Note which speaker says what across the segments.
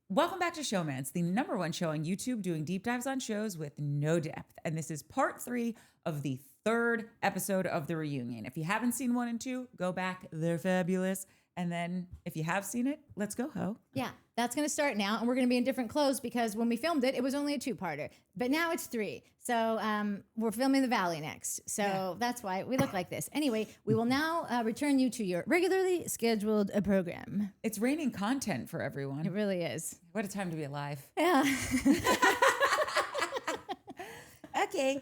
Speaker 1: Welcome back to Showmance, the #1 show on YouTube doing deep dives on shows with no depth. And this is part 3 of the 3rd episode of the reunion. If you haven't seen 1 and 2, go back. They're fabulous. And then if you have seen it, let's go, ho.
Speaker 2: Yeah, that's going to start now. And we're going to be in different clothes because when we filmed it, it was only a 2-parter. But now it's 3. So we're filming the Valley next. So that's why we look like this. Anyway, we will now return you to your regularly scheduled program.
Speaker 1: It's raining content for everyone.
Speaker 2: It really is.
Speaker 1: What a time to be alive.
Speaker 2: Yeah.
Speaker 1: Okay.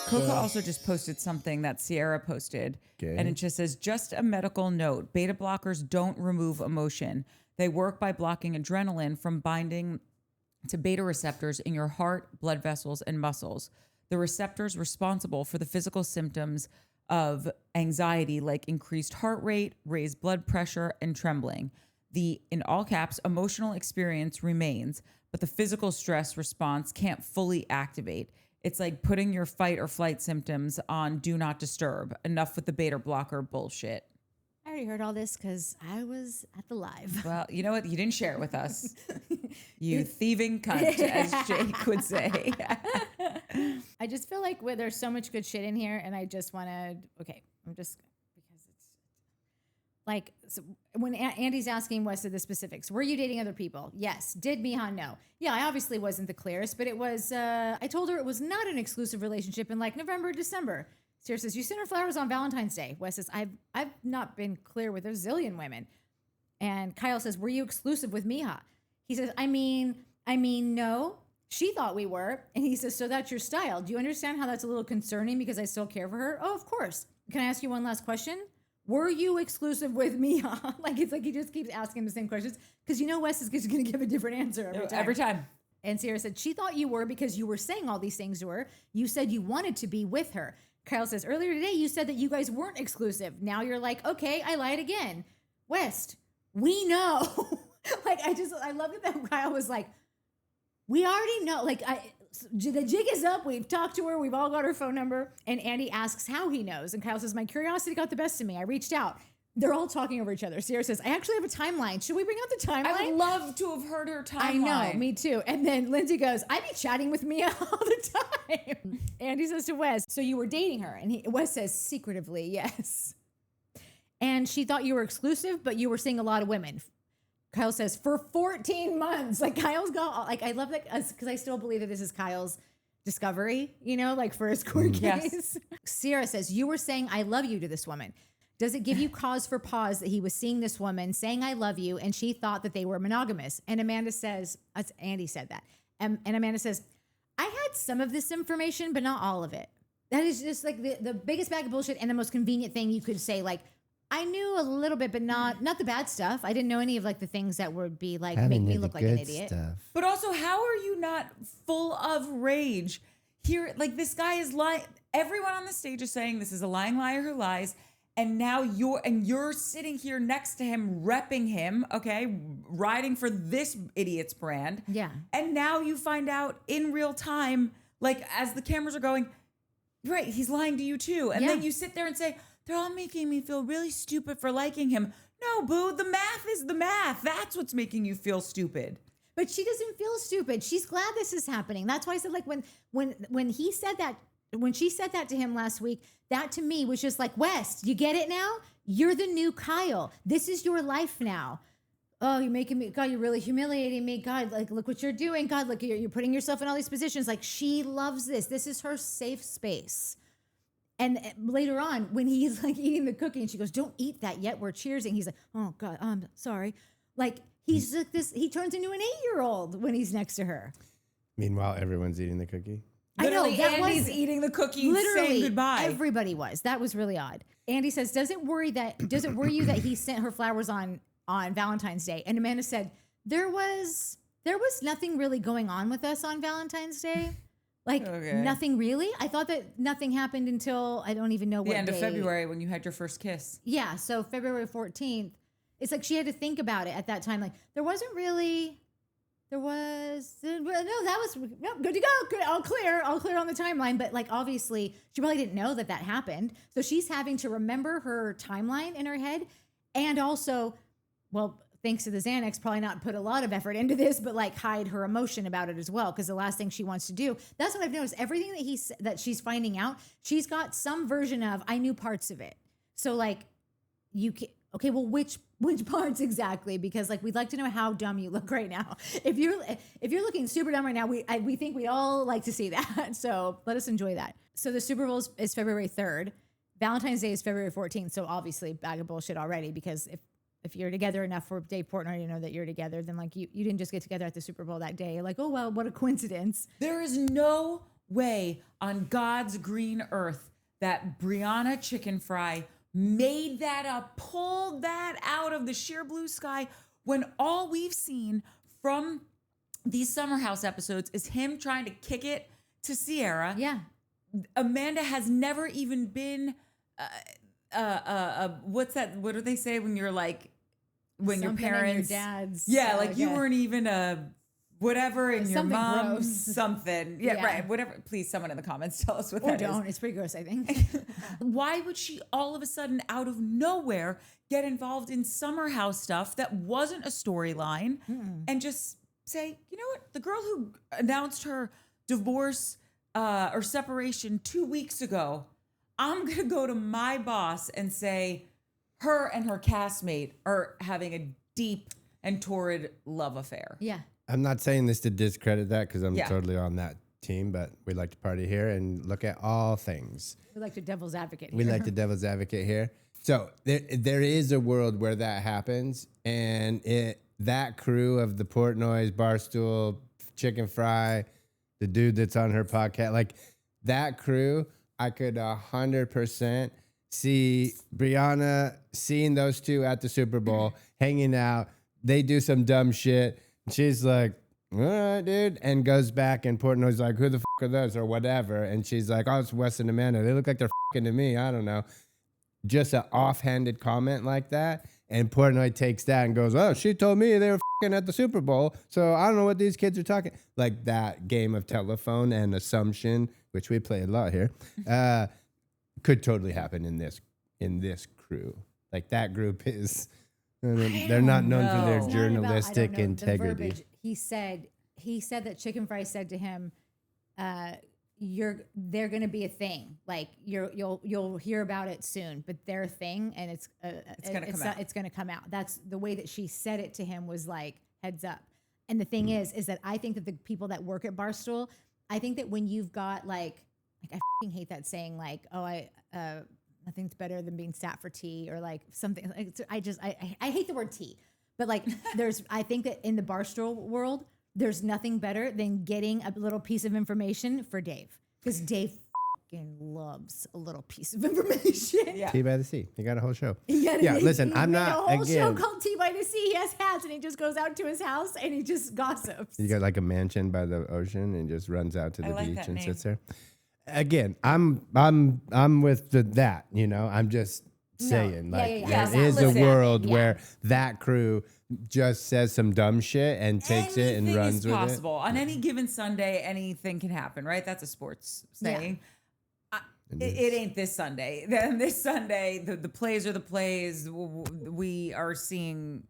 Speaker 1: Cooke also just posted something that Ciara posted.
Speaker 3: Okay.
Speaker 1: And it just says, just a medical note. Beta blockers don't remove emotion. They work by blocking adrenaline from binding to beta receptors in your heart, blood vessels, and muscles. The receptors responsible for the physical symptoms of anxiety, like increased heart rate, raised blood pressure, and trembling. The, in all caps, emotional experience remains, but the physical stress response can't fully activate. It's like putting your fight or flight symptoms on do not disturb. Enough with the beta blocker bullshit.
Speaker 2: I already heard all this because I was at the live.
Speaker 1: Well, you know what? You didn't share it with us. You thieving cunt, as Jake would say.
Speaker 2: I just feel like there's so much good shit in here, and I just want to. Okay, I'm just because it's like so when Andy's asking Wes of the specifics. Were you dating other people? Yes. Did Mihan know? Yeah, I obviously wasn't the clearest, but it was. I told her it was not an exclusive relationship in like November, December. Ciara says, you sent her flowers on Valentine's Day. Wes says, I've not been clear with a zillion women. And Kyle says, were you exclusive with Miha? He says, I mean, no. She thought we were. And he says, so that's your style. Do you understand how that's a little concerning because I still care for her? Oh, of course. Can I ask you one last question? Were you exclusive with Miha? It's like he just keeps asking the same questions because you know Wes is going to give a different answer
Speaker 1: Every time.
Speaker 2: And Ciara said, she thought you were because you were saying all these things to her. You said you wanted to be with her. Kyle says, earlier today, you said that you guys weren't exclusive. Now you're like, okay, I lied again. West, we know. I love it that Kyle was like, we already know. The jig is up. We've talked to her. We've all got her phone number. And Andy asks how he knows. And Kyle says, my curiosity got the best of me. I reached out. They're all talking over each other. Ciara says, I actually have a timeline. Should we bring out the timeline?
Speaker 1: I would love to have heard her timeline.
Speaker 2: I know, me too. And then Lindsay goes, I be chatting with Mia all the time. Andy says to Wes, so you were dating her? And Wes says, secretively, yes. And she thought you were exclusive, but you were seeing a lot of women. Kyle says, for 14 months. Like Kyle's got, I love that because I still believe that this is Kyle's discovery, for his court case.
Speaker 1: Yes.
Speaker 2: Ciara says, you were saying I love you to this woman. Does it give you cause for pause that he was seeing this woman saying, I love you, and she thought that they were monogamous? And Amanda says, Andy said that. And Amanda says, I had some of this information, but not all of it. That is just like the biggest bag of bullshit and the most convenient thing you could say. Like, I knew a little bit, but not the bad stuff. I didn't know any of the things that would be make me look like an idiot.
Speaker 3: Stuff.
Speaker 1: But also, how are you not full of rage? Here, this guy is lying. Everyone on the stage is saying this is a lying liar who lies. And now you're sitting here next to him, repping him, okay, riding for this idiot's brand.
Speaker 2: Yeah.
Speaker 1: And now you find out in real time, as the cameras are going, right, he's lying to you too. And then you sit there and say, they're all making me feel really stupid for liking him. No, boo, the math is the math. That's what's making you feel stupid.
Speaker 2: But she doesn't feel stupid. She's glad this is happening. That's why I said, when he said that, when she said that to him last week, that to me was just like, West, you get it now? You're the new Kyle. This is your life now. Oh, you're making me, God, you're really humiliating me. God, look what you're doing. God, look, you're putting yourself in all these positions. She loves this. This is her safe space. And later on, when he's eating the cookie and she goes, don't eat that yet. We're cheersing. He's like, oh God, I'm sorry. He's like this, he turns into an 8-year-old when he's next to her.
Speaker 3: Meanwhile, everyone's eating the cookie.
Speaker 1: Literally,
Speaker 2: I know, that
Speaker 1: Andy's
Speaker 2: was
Speaker 1: eating the cookie,
Speaker 2: literally
Speaker 1: saying goodbye.
Speaker 2: Everybody was. That was really odd. Andy says, does it worry you that he sent her flowers on Valentine's Day? And Amanda said, there was nothing really going on with us on Valentine's Day. Nothing really. I thought that nothing happened until I don't even know what
Speaker 1: the end of
Speaker 2: day.
Speaker 1: February when you had your first kiss.
Speaker 2: Yeah, so February 14th. It's she had to think about it at that time. There wasn't really. There was good to go. Good, all clear on the timeline. But obviously, she probably didn't know that happened. So she's having to remember her timeline in her head, and also, thanks to the Xanax, probably not put a lot of effort into this, but like hide her emotion about it as well. Because the last thing she wants to do, that's what I've noticed. Everything that she's finding out, she's got some version of, I knew parts of it. So like you can, okay, well, which parts exactly? Because like, we'd like to know how dumb you look right now. If you're looking super dumb right now, we think we'd all like to see that. So let us enjoy that. So the Super Bowl is February 3rd. Valentine's Day is February 14th. So obviously bag of bullshit already, because if you're together enough for Dave Portnoy to know that you're together, then like you didn't just get together at the Super Bowl that day. Like, oh, well, what a coincidence.
Speaker 1: There is no way on God's green earth that Brianna Chicken Fry made that up, pulled that out of the sheer blue sky, when all we've seen from these Summer House episodes is him trying to kick it to Ciara.
Speaker 2: Yeah.
Speaker 1: Amanda has never even been, what's that? What do they say when you're like, when
Speaker 2: Something
Speaker 1: your parents,
Speaker 2: in your dad's,
Speaker 1: yeah, like you weren't even a whatever in your
Speaker 2: Something
Speaker 1: mom's
Speaker 2: gross.
Speaker 1: something. Yeah, right. Whatever. Please, someone in the comments tell us what that is.
Speaker 2: Or don't. It's pretty gross, I think.
Speaker 1: Why would she all of a sudden, out of nowhere, get involved in Summer House stuff that wasn't a storyline and just say, you know what? The girl who announced her divorce or separation 2 weeks ago, I'm going to go to my boss and say her and her castmate are having a deep and torrid love affair.
Speaker 2: Yeah.
Speaker 3: I'm not saying this to discredit that, because I'm
Speaker 1: Yeah.
Speaker 3: totally on that team, but we like to party here and look at all things.
Speaker 2: We like the devil's advocate.
Speaker 3: We
Speaker 2: here.
Speaker 3: like the devil's advocate here. So there is a world where that happens, and that crew of the Portnoy's, Barstool, Chicken Fry, the dude that's on her podcast, like that crew, I could 100% see Brianna seeing those two at the Super Bowl, hanging out. They do some dumb shit. She's like, all right, dude, and goes back, and Portnoy's like, who the fuck are those, or whatever. And she's like, oh, it's Wes and Amanda. They look like they're fucking to me. I don't know. Just an offhanded comment like that. And Portnoy takes that and goes, oh, she told me they were fucking at the Super Bowl, so I don't know what these kids are talking. Like that game of telephone and assumption, which we play a lot here, could totally happen in this crew. Like that group is, they're not known for their
Speaker 2: It's not
Speaker 3: journalistic
Speaker 2: about, I don't know, the
Speaker 3: integrity.
Speaker 2: verbiage. He said that Chicken Fry said to him, they're going to be a thing. Like you'll hear about it soon, but they're a thing, and it's going to come out. That's the way that she said it to him, was like, heads up. And the thing is that I think that the people that work at Barstool, I think that when you've got like I fucking hate that saying, like, oh, nothing's better than being sat for tea, or like something. Like, I hate the word tea, but like I think that in the Barstool world, there's nothing better than getting a little piece of information for Dave, because Dave fucking loves a little piece of information.
Speaker 1: Yeah.
Speaker 3: Tea by the Sea. You got a whole show.
Speaker 2: Yeah,
Speaker 3: Listen, I'm
Speaker 2: made
Speaker 3: not,
Speaker 2: a whole show
Speaker 3: again,
Speaker 2: called Tea by the Sea. He has hats, and he just goes out to his house and he just gossips.
Speaker 3: you got like a mansion by the ocean and just runs out to the
Speaker 1: like
Speaker 3: beach
Speaker 1: that
Speaker 3: and
Speaker 1: name.
Speaker 3: sits there. Again, I'm with that, you know. I'm just saying, like,
Speaker 2: Yeah.
Speaker 3: there is a
Speaker 1: Listen,
Speaker 3: world where that crew just says some dumb shit and takes it and
Speaker 1: Anything
Speaker 3: runs
Speaker 1: is
Speaker 3: with
Speaker 1: possible. On any given Sunday, anything can happen, right? That's a sports saying. It ain't this Sunday. Then this Sunday, the plays are the plays. We are seeing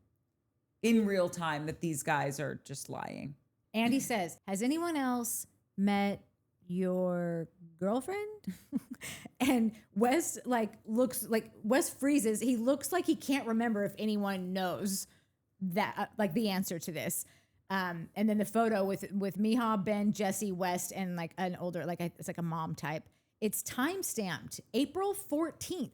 Speaker 1: in real time that these guys are just lying.
Speaker 2: Andy says, has anyone else met your girlfriend? And Wes Wes freezes. He looks like he can't remember if anyone knows that like the answer to this. And then the photo with Miha, Ben, Jesse, West, and like an older, like it's like a mom type. It's time stamped April 14th.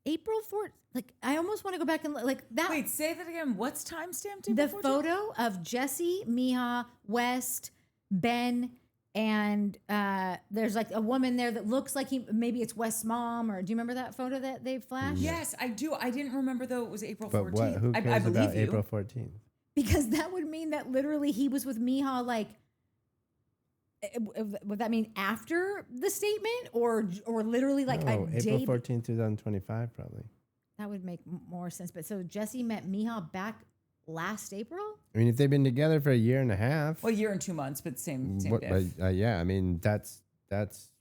Speaker 2: April 4th. Like, I almost want to go back and like that.
Speaker 1: Wait, say that again. What's time stamped?
Speaker 2: The photo of Jesse, Miha, West, Ben, and there's like a woman there that looks like maybe it's West's mom, or do you remember that photo that they flashed?
Speaker 1: Yes, I do. I didn't remember though it was April
Speaker 3: But
Speaker 1: 14th.
Speaker 3: who cares
Speaker 1: I believe
Speaker 3: about
Speaker 1: you.
Speaker 3: April 14th?
Speaker 2: Because that would mean that literally he was with Miha, like, would that mean after the statement, or literally like
Speaker 3: No,
Speaker 2: a
Speaker 3: April
Speaker 2: day?
Speaker 3: 14th, 2025, probably.
Speaker 2: That would make more sense. But so Jesse met Miha back last April?
Speaker 3: I mean, if they've been together for a year and a half.
Speaker 1: Well, a year and 2 months, but same diff.
Speaker 3: Yeah, I mean, that's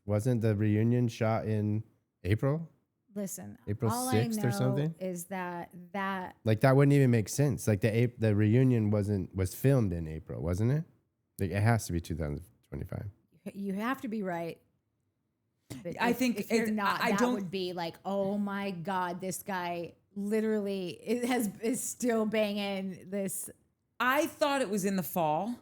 Speaker 3: wasn't the reunion shot in April?
Speaker 2: Listen,
Speaker 3: April
Speaker 2: all
Speaker 3: 6th
Speaker 2: I know
Speaker 3: or something?
Speaker 2: is that
Speaker 3: Like that wouldn't even make sense. Like the reunion was filmed in April, wasn't it? Like it has to be 2025.
Speaker 2: you have to be right. But
Speaker 1: I think
Speaker 2: if you're
Speaker 1: it's-
Speaker 2: not,
Speaker 1: I
Speaker 2: that
Speaker 1: don't-
Speaker 2: would be like, oh my God, this guy literally is still banging this.
Speaker 1: I thought it was in the fall,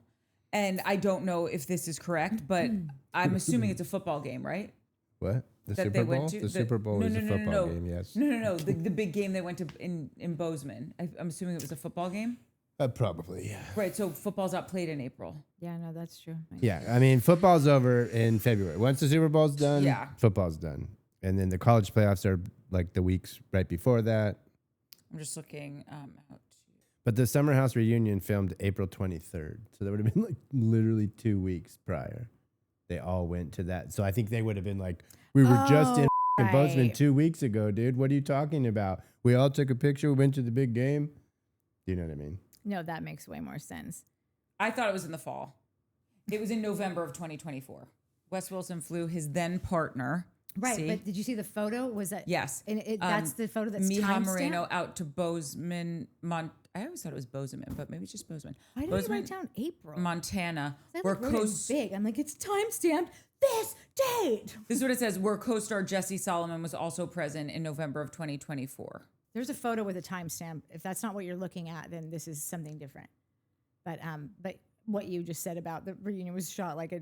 Speaker 1: and I don't know if this is correct, but I'm assuming it's a football game, right?
Speaker 3: What? The
Speaker 1: That
Speaker 3: Super
Speaker 1: they
Speaker 3: Bowl?
Speaker 1: went to
Speaker 3: The Super Bowl is a football game, yes.
Speaker 1: No. The big game they went to in Bozeman. I'm assuming it was a football game.
Speaker 3: Probably, yeah.
Speaker 1: Right. So football's not played in April.
Speaker 2: Yeah, no, that's true.
Speaker 3: Yeah, I mean, football's over in February. Once the Super Bowl's done,
Speaker 1: Yeah.
Speaker 3: football's done. And then the college playoffs are like the weeks right before that.
Speaker 1: I'm just looking.
Speaker 3: But the Summer House reunion filmed April 23rd. So that would have been like literally 2 weeks prior. They all went to that. So I think they would have been like, we were just in Bozeman
Speaker 2: right.
Speaker 3: 2 weeks ago, dude. What are you talking about? We all took a picture. We went to the big game. Do you know what I mean?
Speaker 2: No, that makes way more sense.
Speaker 1: I thought it was in the fall. It was in November of 2024. Wes Wilson flew his then partner.
Speaker 2: Right,
Speaker 1: See?
Speaker 2: but did you see the photo? Was that
Speaker 1: Yes.
Speaker 2: And that's the photo that's
Speaker 1: Mija
Speaker 2: timestamped?
Speaker 1: Moreno out to Bozeman, I always thought it was Bozeman, but maybe it's just Bozeman.
Speaker 2: Why did
Speaker 1: Bozeman,
Speaker 2: I write down April?
Speaker 1: Montana,
Speaker 2: That
Speaker 1: where
Speaker 2: wrote it big. I'm like, it's timestamped this date.
Speaker 1: This is what it says, where co-star Jesse Solomon was also present in November of 2024.
Speaker 2: There's a photo with a timestamp. If that's not what you're looking at, then this is something different. But what you just said about the reunion was shot like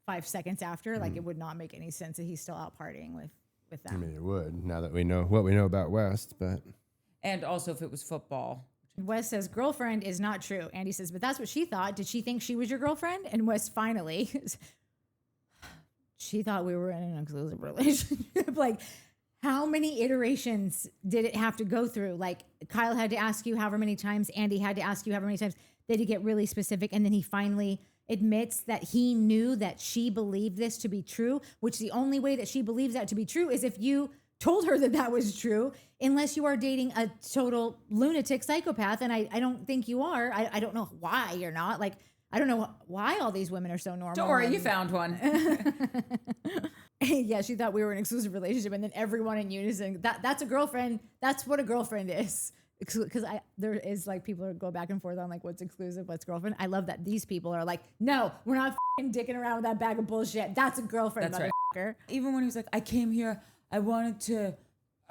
Speaker 2: 5 seconds after, like it would not make any sense that he's still out partying with them.
Speaker 3: I mean, it would, now that we know what we know about West, but...
Speaker 1: And also if it was football.
Speaker 2: Wes says, girlfriend is not true. Andy says, but that's what she thought. Did she think she was your girlfriend? And Wes finally, she thought we were in an exclusive relationship. Like, how many iterations did it have to go through? Like, Kyle had to ask you however many times. Andy had to ask you however many times. They had to get really specific. And then he finally admits that he knew that she believed this to be true, which the only way that she believes that to be true is if you told her that that was true, unless you are dating a total lunatic psychopath. And I don't think you are. I don't know why you're not. Like, I don't know why all these women are so normal.
Speaker 1: Don't worry, you found one.
Speaker 2: Yeah, she thought we were in an exclusive relationship, and then everyone in unison, that's a girlfriend. That's what a girlfriend is. Because there is like people who go back and forth on like what's exclusive, what's girlfriend. I love that these people are like, no, we're not dicking around with that bag of bullshit. That's a girlfriend,
Speaker 1: That's
Speaker 2: motherfucker.
Speaker 1: right. Even when he was like, I came here, I wanted to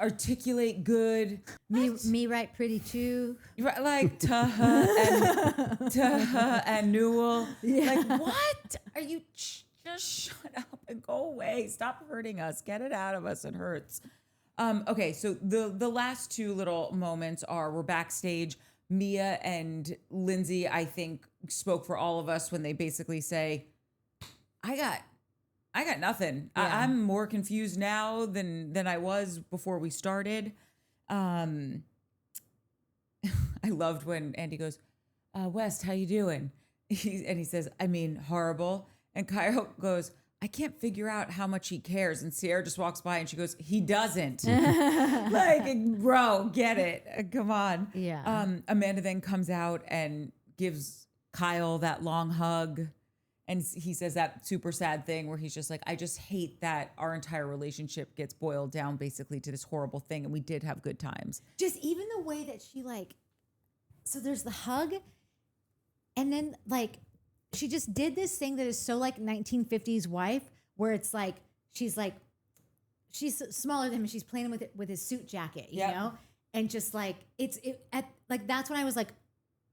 Speaker 1: articulate good.
Speaker 2: Me write pretty too.
Speaker 1: Right, like Taha and Newell.
Speaker 2: Yeah.
Speaker 1: Like, what? Are you just shut up and go away. Stop hurting us. Get it out of us. It hurts. Okay, so the last two little moments we're backstage. Mia and Lindsay, I think, spoke for all of us when they basically say, I got nothing.
Speaker 2: Yeah.
Speaker 1: I'm more confused now than I was before we started. I loved when Andy goes, West, how you doing? And he says, I mean, horrible. And Kyle goes, I can't figure out how much he cares. And Ciara just walks by and she goes, he doesn't. Like, bro, get it. Come on.
Speaker 2: Yeah.
Speaker 1: Amanda then comes out and gives Kyle that long hug. And he says that super sad thing where he's just like, I just hate that our entire relationship gets boiled down basically to this horrible thing. And we did have good times.
Speaker 2: Just even the way that she like, so there's the hug, and then like, she just did this thing that is so like 1950s wife, where it's like she's she's smaller than him. She's playing with his suit jacket, you know, and just like that's when I was like,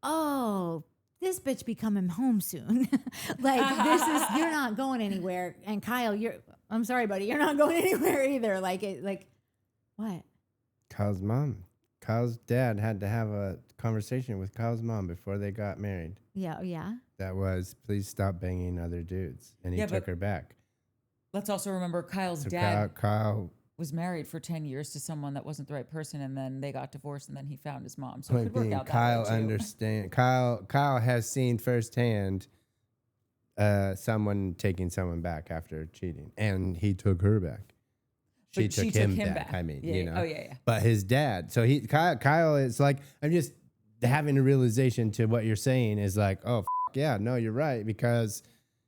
Speaker 2: oh, this bitch be coming home soon. Like you're not going anywhere. And Kyle, I'm sorry, buddy, you're not going anywhere either. What?
Speaker 3: Kyle's dad had to have a conversation with Kyle's mom before they got married.
Speaker 2: Yeah, yeah.
Speaker 3: That was, please stop banging other dudes. And he took her back.
Speaker 1: Let's also remember Kyle's
Speaker 3: So
Speaker 1: dad
Speaker 3: Kyle
Speaker 1: was married for 10 years to someone that wasn't the right person. And then they got divorced and then he found his mom. So it could work out
Speaker 3: Kyle
Speaker 1: that way too.
Speaker 3: understand. Kyle has seen firsthand someone taking someone back after cheating. And he took her back. She took him back. I mean,
Speaker 1: Yeah,
Speaker 3: you know.
Speaker 1: Oh, yeah.
Speaker 3: But his dad, so Kyle is like, I'm just having a realization to what you're saying is like, oh, yeah, no, you're right, because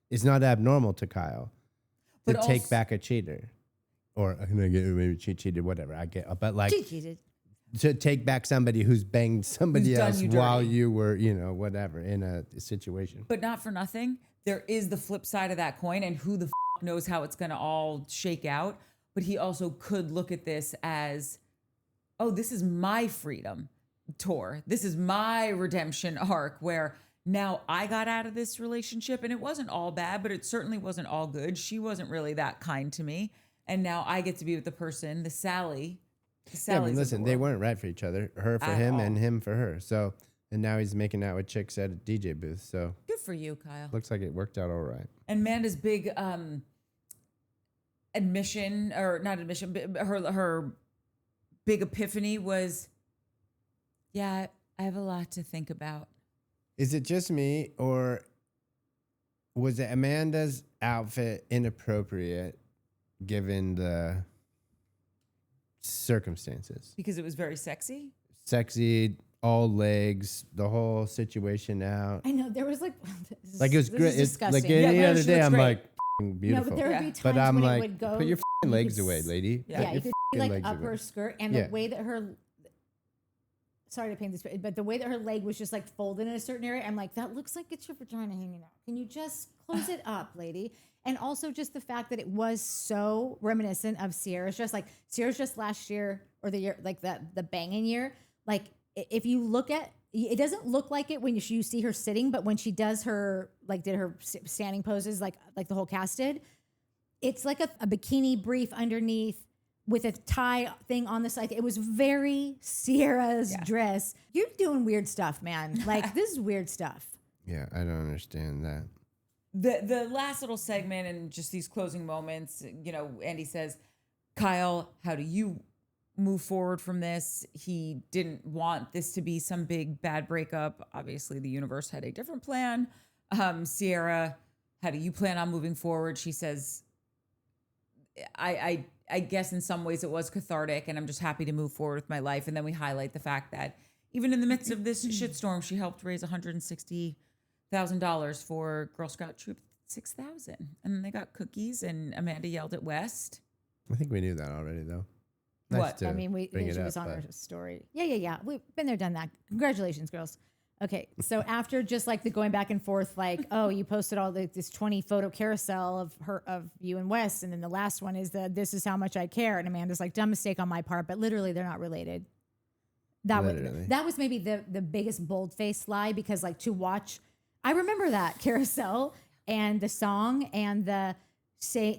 Speaker 3: it's not abnormal to Kyle to take back a cheater or I'm gonna get maybe cheated, whatever. I get, but like
Speaker 2: She cheated.
Speaker 3: to take back somebody who's banged somebody
Speaker 1: Who's done
Speaker 3: else
Speaker 1: you
Speaker 3: while
Speaker 1: dirty.
Speaker 3: you were, whatever, in a situation.
Speaker 1: But not for nothing. There is the flip side of that coin, and who the knows how it's going to all shake out. But he also could look at this as, oh, this is my freedom tour. This is my redemption arc where now I got out of this relationship, and it wasn't all bad, but it certainly wasn't all good. She wasn't really that kind to me. And now I get to be with the person, the Sally.
Speaker 3: Yeah, but listen, they weren't right for each other. Her for
Speaker 1: At
Speaker 3: him
Speaker 1: all.
Speaker 3: and him for her. So, and now he's making out with chicks at a DJ booth. So
Speaker 1: Good for you, Kyle.
Speaker 3: looks like it worked out all right.
Speaker 1: And Amanda's big admission, or not admission, but her big epiphany was, yeah, I have a lot to think about.
Speaker 3: Is it just me, or was it Amanda's outfit inappropriate given the circumstances?
Speaker 1: Because it was very sexy.
Speaker 3: Sexy, all legs, the whole situation out.
Speaker 2: I know there was like
Speaker 3: Like it was
Speaker 2: this
Speaker 3: great.
Speaker 2: is
Speaker 3: It's
Speaker 2: disgusting.
Speaker 3: like any
Speaker 1: Yeah,
Speaker 3: other
Speaker 1: she
Speaker 3: day,
Speaker 1: looks
Speaker 3: I'm
Speaker 1: great.
Speaker 3: like "F***ing
Speaker 2: No,
Speaker 3: beautiful.
Speaker 2: but there would
Speaker 1: Yeah.
Speaker 2: be times
Speaker 3: But I'm
Speaker 2: when
Speaker 3: like,
Speaker 2: it would go.
Speaker 3: put your
Speaker 2: you
Speaker 3: legs
Speaker 2: could
Speaker 3: away, lady.
Speaker 1: Yeah.
Speaker 2: Yeah, you
Speaker 3: Your
Speaker 2: could
Speaker 3: f***ing
Speaker 2: see like
Speaker 3: legs
Speaker 2: up her
Speaker 3: away.
Speaker 2: skirt and
Speaker 3: Yeah.
Speaker 2: the way that her. Sorry to paint this, but the way that her leg was just like folded in a certain area, I'm like, that looks like it's your vagina hanging out. Can you just close it up, lady? And also just the fact that it was so reminiscent of Ciara's dress, like Ciara's dress last year or the year, like the banging year. Like if you look at, it doesn't look like it when you see her sitting, but when she does her, like did her standing poses, like the whole cast did, it's like a bikini brief underneath with a tie thing on the side. It was very Ciara's dress. You're doing weird stuff, man. Like this is weird stuff.
Speaker 3: Yeah, I don't understand that.
Speaker 1: The last little segment and just these closing moments, Andy says, Kyle, how do you move forward from this? He didn't want this to be some big bad breakup. Obviously, the universe had a different plan. Ciara, how do you plan on moving forward? She says, I guess in some ways it was cathartic, and I'm just happy to move forward with my life. And then we highlight the fact that even in the midst of this shitstorm, she helped raise $160,000 for Girl Scout Troop 6000. And then they got cookies, and Amanda yelled at West.
Speaker 3: I think we knew that already, though.
Speaker 1: What?
Speaker 3: to
Speaker 2: I mean,
Speaker 3: bring
Speaker 2: she
Speaker 3: it
Speaker 2: was
Speaker 3: up,
Speaker 2: on
Speaker 3: but-
Speaker 2: her story. Yeah. We've been there, done that. Congratulations, girls. Okay, so after just like the going back and forth, like, oh, you posted all this 20 photo carousel of you and Wes, and then the last one is this is how much I care, and Amanda's like, dumb mistake on my part, but literally they're not related.
Speaker 3: Literally.
Speaker 2: That was maybe the biggest bold faced lie, because like to watch, I remember that carousel and the song and the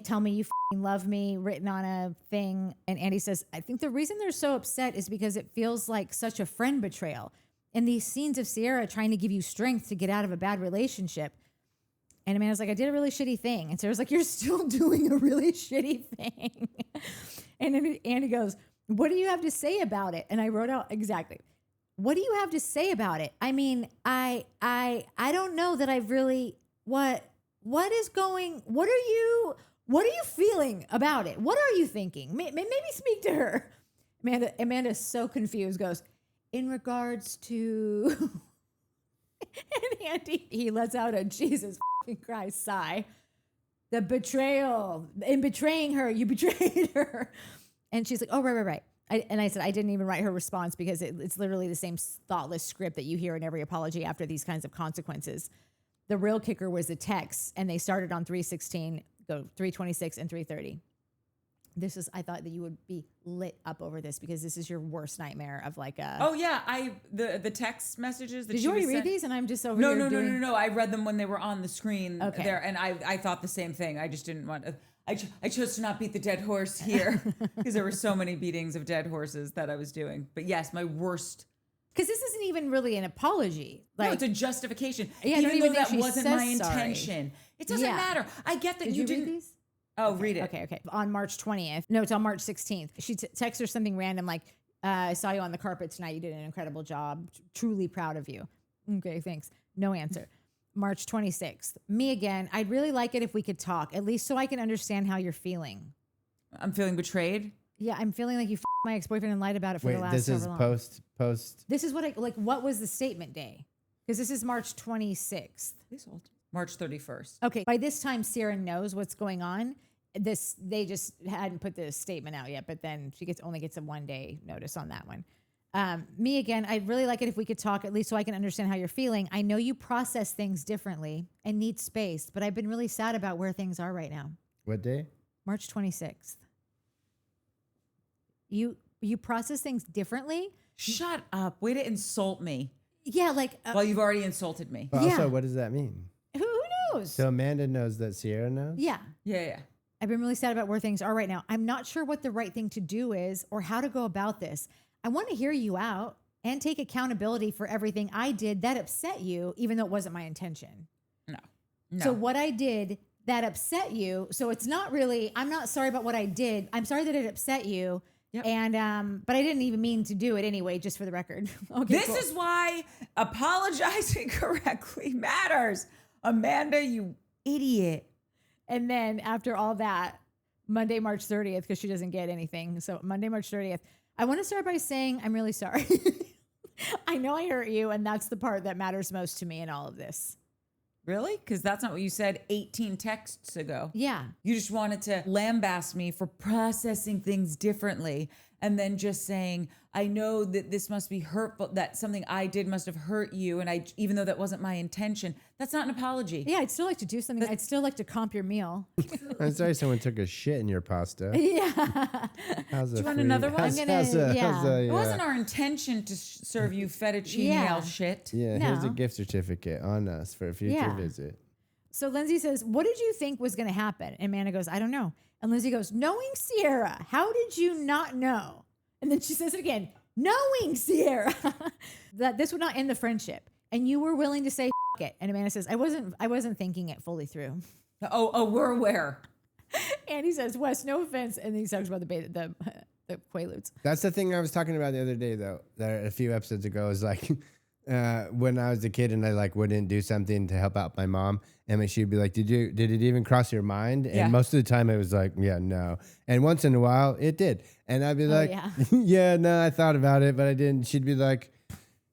Speaker 2: tell me you f***ing love me written on a thing, and Andy says, I think the reason they're so upset is because it feels like such a friend betrayal. And these scenes of Ciara trying to give you strength to get out of a bad relationship. And Amanda's like, I did a really shitty thing. And Sarah's like, you're still doing a really shitty thing. And then Andy goes, what do you have to say about it? And I wrote out exactly, what do you have to say about it? I mean, I don't know that I've really, what are you feeling about it? What are you thinking? Maybe speak to her. Amanda's so confused, goes, in regards to, and Andy, he lets out a Jesus Christ sigh. The betrayal, in betraying her, you betrayed her. And she's like, oh, right. I said, I didn't even write her response because it's literally the same thoughtless script that you hear in every apology after these kinds of consequences. The real kicker was the text, and they started on 3:16, go 3:26 and 3:30. I thought that you would be lit up over this because this is your worst nightmare of like a.
Speaker 1: Oh yeah, the text messages. That
Speaker 2: Did
Speaker 1: she
Speaker 2: you already
Speaker 1: was
Speaker 2: read
Speaker 1: sent-
Speaker 2: these? And I'm just over
Speaker 1: No,
Speaker 2: here
Speaker 1: no.
Speaker 2: doing.
Speaker 1: I read them when they were on the screen
Speaker 2: Okay.
Speaker 1: there, and I thought the same thing. I just didn't want to. I chose to not beat the dead horse here because there were so many beatings of dead horses that I was doing. But yes, my worst.
Speaker 2: Because this isn't even really an apology.
Speaker 1: No, it's a justification.
Speaker 2: Yeah, I don't
Speaker 1: even
Speaker 2: even
Speaker 1: though
Speaker 2: think
Speaker 1: that
Speaker 2: she
Speaker 1: wasn't
Speaker 2: says
Speaker 1: my
Speaker 2: sorry.
Speaker 1: intention. It doesn't
Speaker 2: Yeah.
Speaker 1: matter. I get that
Speaker 2: Did
Speaker 1: you
Speaker 2: you
Speaker 1: didn't.
Speaker 2: read these?
Speaker 1: Oh, read it.
Speaker 2: Okay. On March 20th. No, it's on March 16th. She texts her something random like, I saw you on the carpet tonight. You did an incredible job. Truly proud of you. Okay, thanks. No answer. March 26th. Me again. I'd really like it if we could talk, at least so I can understand how you're feeling.
Speaker 1: I'm feeling betrayed.
Speaker 2: Yeah, I'm feeling like you my ex-boyfriend and lied about it for
Speaker 3: Wait,
Speaker 2: the last
Speaker 3: this is
Speaker 2: however long.
Speaker 3: post.
Speaker 2: This is what was the statement day? Because this is March 26th.
Speaker 1: Please hold. March 31st.
Speaker 2: Okay. By this time, Ciara knows what's going on. they just hadn't put the statement out yet, but then she only gets a 1-day notice on that one. Me again, I'd really like it if we could talk, at least so I can understand how you're feeling. I know you process things differently and need space, but I've been really sad about where things are right now.
Speaker 3: What day?
Speaker 2: March 26th. You process things differently?
Speaker 1: Shut up. Way to insult me.
Speaker 2: Yeah, like
Speaker 1: Well, you've already insulted me.
Speaker 3: But
Speaker 2: Yeah.
Speaker 3: also, what does that mean?
Speaker 2: who knows?
Speaker 3: So Amanda knows that Ciara knows?
Speaker 2: Yeah.
Speaker 1: Yeah.
Speaker 2: I've been really sad about where things are right now. I'm not sure what the right thing to do is or how to go about this. I want to hear you out and take accountability for everything I did that upset you, even though it wasn't my intention.
Speaker 1: No.
Speaker 2: So what I did that upset you. So it's not really, I'm not sorry about what I did. I'm sorry that it upset you.
Speaker 1: Yep.
Speaker 2: And, but I didn't even mean to do it anyway, just for the record. Okay,
Speaker 1: This
Speaker 2: cool.
Speaker 1: is why apologizing correctly matters. Amanda, you idiot.
Speaker 2: And then after all that, Monday, March 30th, because she doesn't get anything. So Monday, March 30th, I want to start by saying I'm really sorry. I know I hurt you, and that's the part that matters most to me in all of this.
Speaker 1: Really? Because that's not what you said 18 texts ago.
Speaker 2: Yeah.
Speaker 1: You just wanted to lambaste me for processing things differently and then just saying, I know that this must be hurtful, that something I did must have hurt you. And even though that wasn't my intention, that's not an apology.
Speaker 2: Yeah, I'd still like to do something. I'd still like to comp your meal.
Speaker 3: I'm sorry someone took a shit in your pasta.
Speaker 2: Yeah.
Speaker 3: How's
Speaker 1: Do you want another one? It wasn't our intention to serve you fettuccine shit.
Speaker 3: Yeah, here's a
Speaker 2: No.
Speaker 3: gift certificate on us for a future visit.
Speaker 2: So Lindsay says, what did you think was going to happen? And Amanda goes, I don't know. And Lindsay goes, knowing Ciara, how did you not know? And then she says it again, knowing Ciara, that this would not end the friendship. And you were willing to say F it. And Amanda says, I wasn't thinking it fully through.
Speaker 1: Oh, we're aware.
Speaker 2: And he says, Wes, no offense. And then he talks about the Quaaludes.
Speaker 3: That's the thing I was talking about the other day, though, that a few episodes ago is like when I was a kid and I like wouldn't do something to help out my mom, and she'd be like, "Did it even cross your mind?" And
Speaker 1: Yeah.
Speaker 3: most of the time it was like, "Yeah, no." And once in a while it did, and I'd be like, "Yeah, no, I thought about it, but I didn't." She'd be like,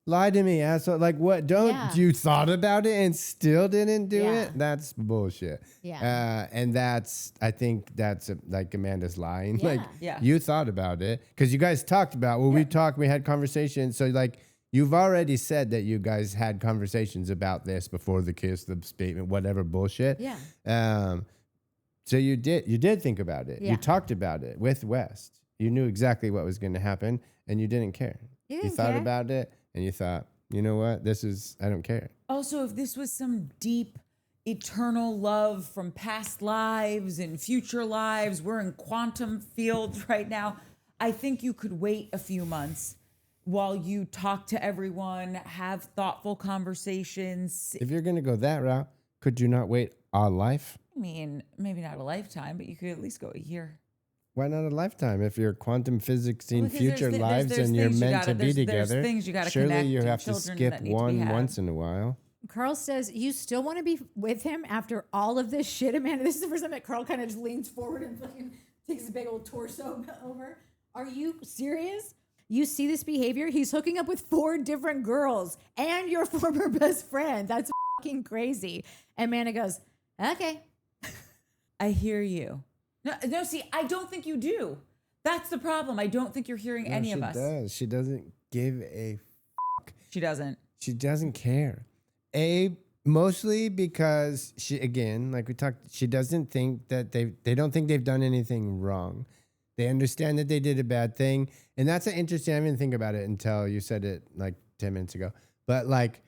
Speaker 3: "Lie to me, asshole! Like what? You thought about it and still didn't do it? That's bullshit."
Speaker 2: Yeah.
Speaker 3: And I think that's like Amanda's lying. Like,
Speaker 1: Yeah.
Speaker 3: you thought about it because you guys talked about. Well, we talked, we had conversations. So like, you've already said that you guys had conversations about this before the kiss, the statement, whatever bullshit.
Speaker 2: Yeah.
Speaker 3: So you did think about it.
Speaker 2: Yeah.
Speaker 3: You talked about it with West. You knew exactly what was going to happen, and you didn't care. You thought about it, and you thought, you know what? I don't care.
Speaker 1: Also, if this was some deep, eternal love from past lives and future lives, we're in quantum fields right now. I think you could wait a few months while you talk to everyone, have thoughtful conversations.
Speaker 3: If you're going to go that route, could you not wait a life?
Speaker 1: I mean, maybe not a lifetime, but you could at least go a year.
Speaker 3: Why not a lifetime? If you're quantum physics in
Speaker 1: Because
Speaker 3: future
Speaker 1: there's
Speaker 3: lives
Speaker 1: things
Speaker 3: and you're
Speaker 1: you
Speaker 3: meant
Speaker 1: gotta-
Speaker 3: to be
Speaker 1: there's
Speaker 3: together,
Speaker 1: things you gotta
Speaker 3: surely
Speaker 1: connect
Speaker 3: you
Speaker 1: and
Speaker 3: have to
Speaker 1: children
Speaker 3: skip
Speaker 1: that need to be
Speaker 3: one
Speaker 1: had.
Speaker 3: once in a while.
Speaker 2: Carl says, you still want to be with him after all of this shit, Amanda? This is the first time that Carl kind of just leans forward and fucking takes his big old torso over. Are you serious? You see this behavior? He's hooking up with 4 different girls and your former best friend. That's fucking crazy. And Amanda goes, okay.
Speaker 1: I hear you. No, see, I don't think you do. That's the problem. I don't think you're hearing any of us.
Speaker 3: She does. She doesn't give a
Speaker 1: She doesn't.
Speaker 3: She doesn't care. Mostly because she, again, like we talked, she doesn't think that they don't think they've done anything wrong. They understand that they did a bad thing. And that's an interesting, I didn't think about it until you said it like 10 minutes ago. But like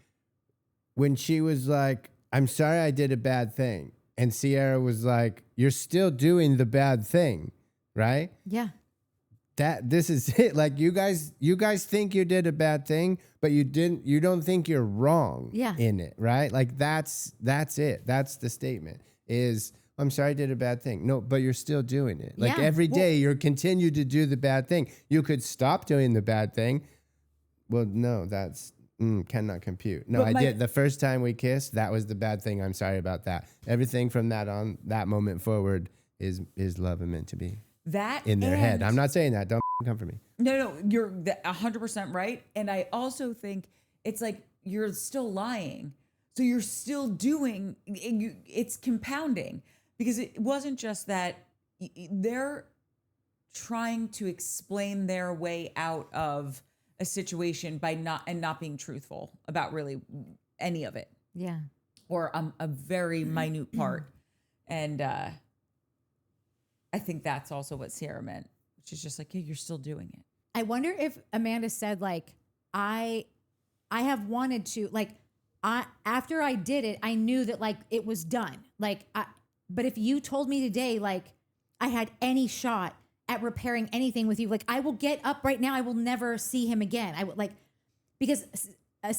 Speaker 3: when she was like, I'm sorry I did a bad thing. And Ciara was like, you're still doing the bad thing, right?
Speaker 2: Yeah.
Speaker 3: This is it. Like you guys think you did a bad thing, but you didn't. You don't think you're wrong in it, right? Like that's it. That's the statement. Is I'm sorry I did a bad thing. No, but you're still doing it. Like every day you're continue to do the bad thing. You could stop doing the bad thing. Well, no, that's cannot compute. No, I did. The first time we kissed, that was the bad thing. I'm sorry about that. Everything from that on, that moment forward is love and meant to be.
Speaker 1: That
Speaker 3: in their head. I'm not saying that. Don't come for me.
Speaker 1: No, you're 100% right. And I also think it's like you're still lying. So you're still doing, it's compounding because it wasn't just that they're trying to explain their way out of a situation by not being truthful about really any of it.
Speaker 2: Yeah.
Speaker 1: Or a very minute part. And I think that's also what Ciara meant, which is just like, yeah, you're still doing it.
Speaker 2: I wonder if Amanda said, like, I have wanted to, like, after I did it, I knew that, like, it was done. Like, but if you told me today, like, I had any shot at repairing anything with you, like, I will get up right now. I will never see him again. I would, like, because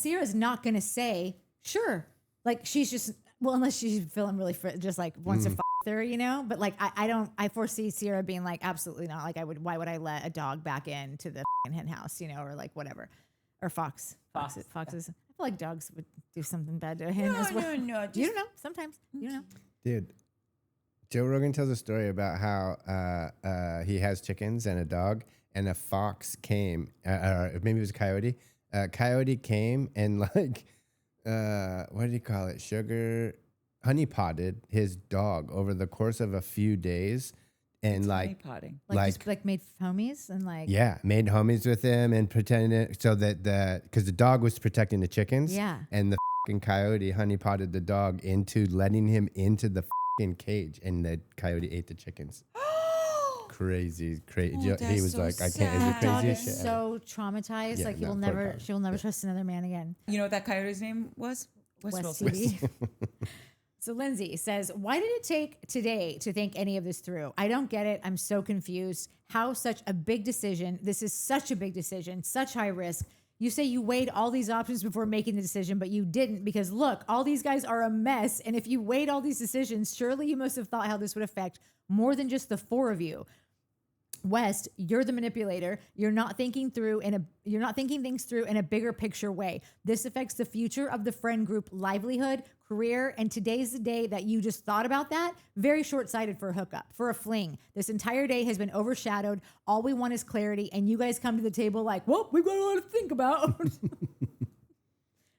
Speaker 2: Ciara is not going to say, sure. Like, she's just, well, unless she's feeling really just like wants to her, you know? But like, I foresee Ciara being like, absolutely not. Like, why would I let a dog back into the hen house, you know, or like whatever. Or foxes. I feel like dogs would do something bad to a hen as well.
Speaker 1: No.
Speaker 2: You don't know. Sometimes. You don't know.
Speaker 3: Dude, Joe Rogan tells a story about how he has chickens and a dog, and a fox came, or maybe it was a coyote. Coyote came and like, what did he call it? Honey potted his dog over the course of a few days. And like,
Speaker 2: like made homies and like,
Speaker 3: yeah, made homies with him and pretended so that because the dog was protecting the chickens.
Speaker 2: Yeah.
Speaker 3: And the fucking coyote honey potted the dog into letting him into the fucking cage, and the coyote ate the chickens. Crazy.
Speaker 1: Oh,
Speaker 3: he was
Speaker 1: so
Speaker 3: like, I can't.
Speaker 1: sad.
Speaker 3: It's the
Speaker 2: that dog
Speaker 3: craziest
Speaker 2: is
Speaker 3: shit.
Speaker 2: so traumatized.
Speaker 3: Yeah,
Speaker 2: like
Speaker 3: no, poor dog.
Speaker 2: she will never trust another man again.
Speaker 1: You know what that coyote's name was? West Wilson.
Speaker 2: TV. So Lindsay says, why did it take today to think any of this through? I don't get it. I'm so confused. How such a big decision? This is such a big decision, such high risk. You say you weighed all these options before making the decision, but you didn't because look, all these guys are a mess. And if you weighed all these decisions, surely you must have thought how this would affect more than just the four of you. West, you're the manipulator. You're not thinking things through in a bigger picture way. This affects the future of the friend group livelihood, career, and today's the day that you just thought about that. Very short-sighted for a hookup, for a fling. This entire day has been overshadowed. All we want is clarity, and you guys come to the table like, well, we've got a lot to think about.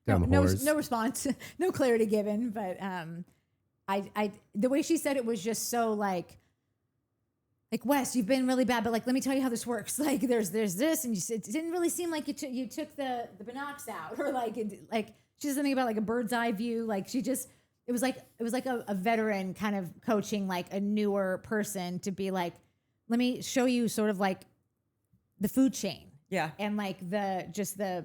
Speaker 2: no response, no clarity given. But the way she said it was just so like Wes, you've been really bad, but like, let me tell you how this works. Like, there's this, and it didn't really seem like you took the binocs out, or like she said something about like a bird's eye view. Like it was like a veteran kind of coaching like a newer person to be like, let me show you sort of like the food chain,
Speaker 1: Yeah.
Speaker 2: and like the